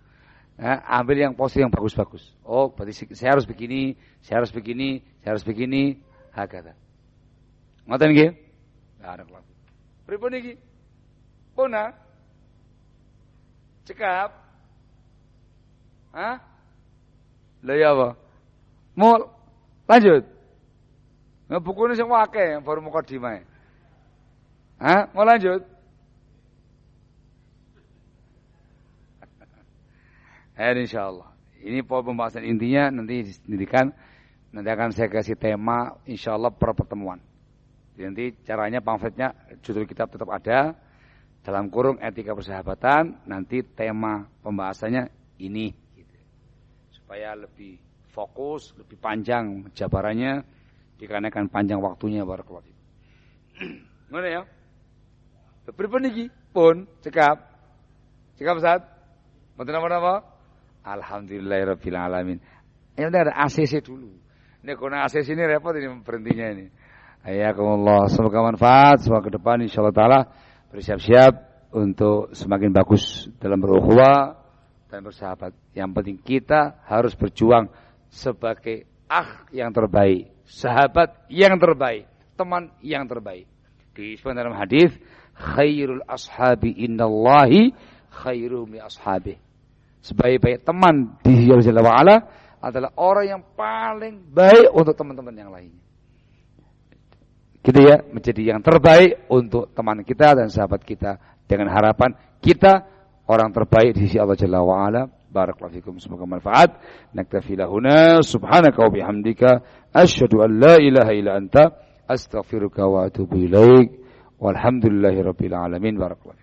Ambil yang positif, yang bagus-bagus. Oh, berarti saya harus begini, saya harus begini, hakata. Ngoten nggih? Barakallahu. Pripun iki? Puna? Cekap? Lah ya apa? Mau lanjut? Bukune sing akeh baru mukadimah. Mau lanjut? Insyaallah. Ini pembahasan intinya nanti disendirikan. Nanti akan saya kasih tema insyaallah per pertemuan. Nanti caranya pamfletnya judul kitab tetap ada dalam kurung etika persahabatan. Nanti tema pembahasannya ini gitu. Supaya lebih fokus, lebih panjang jabarannya dikarenakan panjang waktunya barakallahu fiik. Ngono ya? Pripun iki? Pun cekap. Cekap Ustaz. Mboten napa-napa? Alhamdulillahirabbil alamin. Ini ada ACC dulu. Ini kena ACC ini repot ini berhentinya ini. Hayakumullah, semoga manfaat, semoga ke depan insyaallah taala bersiap-siap untuk semakin bagus dalam berukhuwah dan bersahabat. Yang penting kita harus berjuang sebagai yang terbaik, sahabat yang terbaik, teman yang terbaik. Disebut dalam hadis, khairul ashabi innallahi khairum li ashabi. Sebaik-baik teman di sisi Allah Jalla wa Ala adalah orang yang paling baik untuk teman-teman yang lainnya. Gitu ya, menjadi yang terbaik untuk teman kita dan sahabat kita dengan harapan kita orang terbaik di sisi Allah Jalla wa Ala. Barakallahu fikum, semoga manfaat. Naktafi lahuna subhanaka wa bihamdika asyhadu an la ilaha illa anta astaghfiruka wa atubu ilaik. Walhamdulillahirabbil alamin. Barakallahu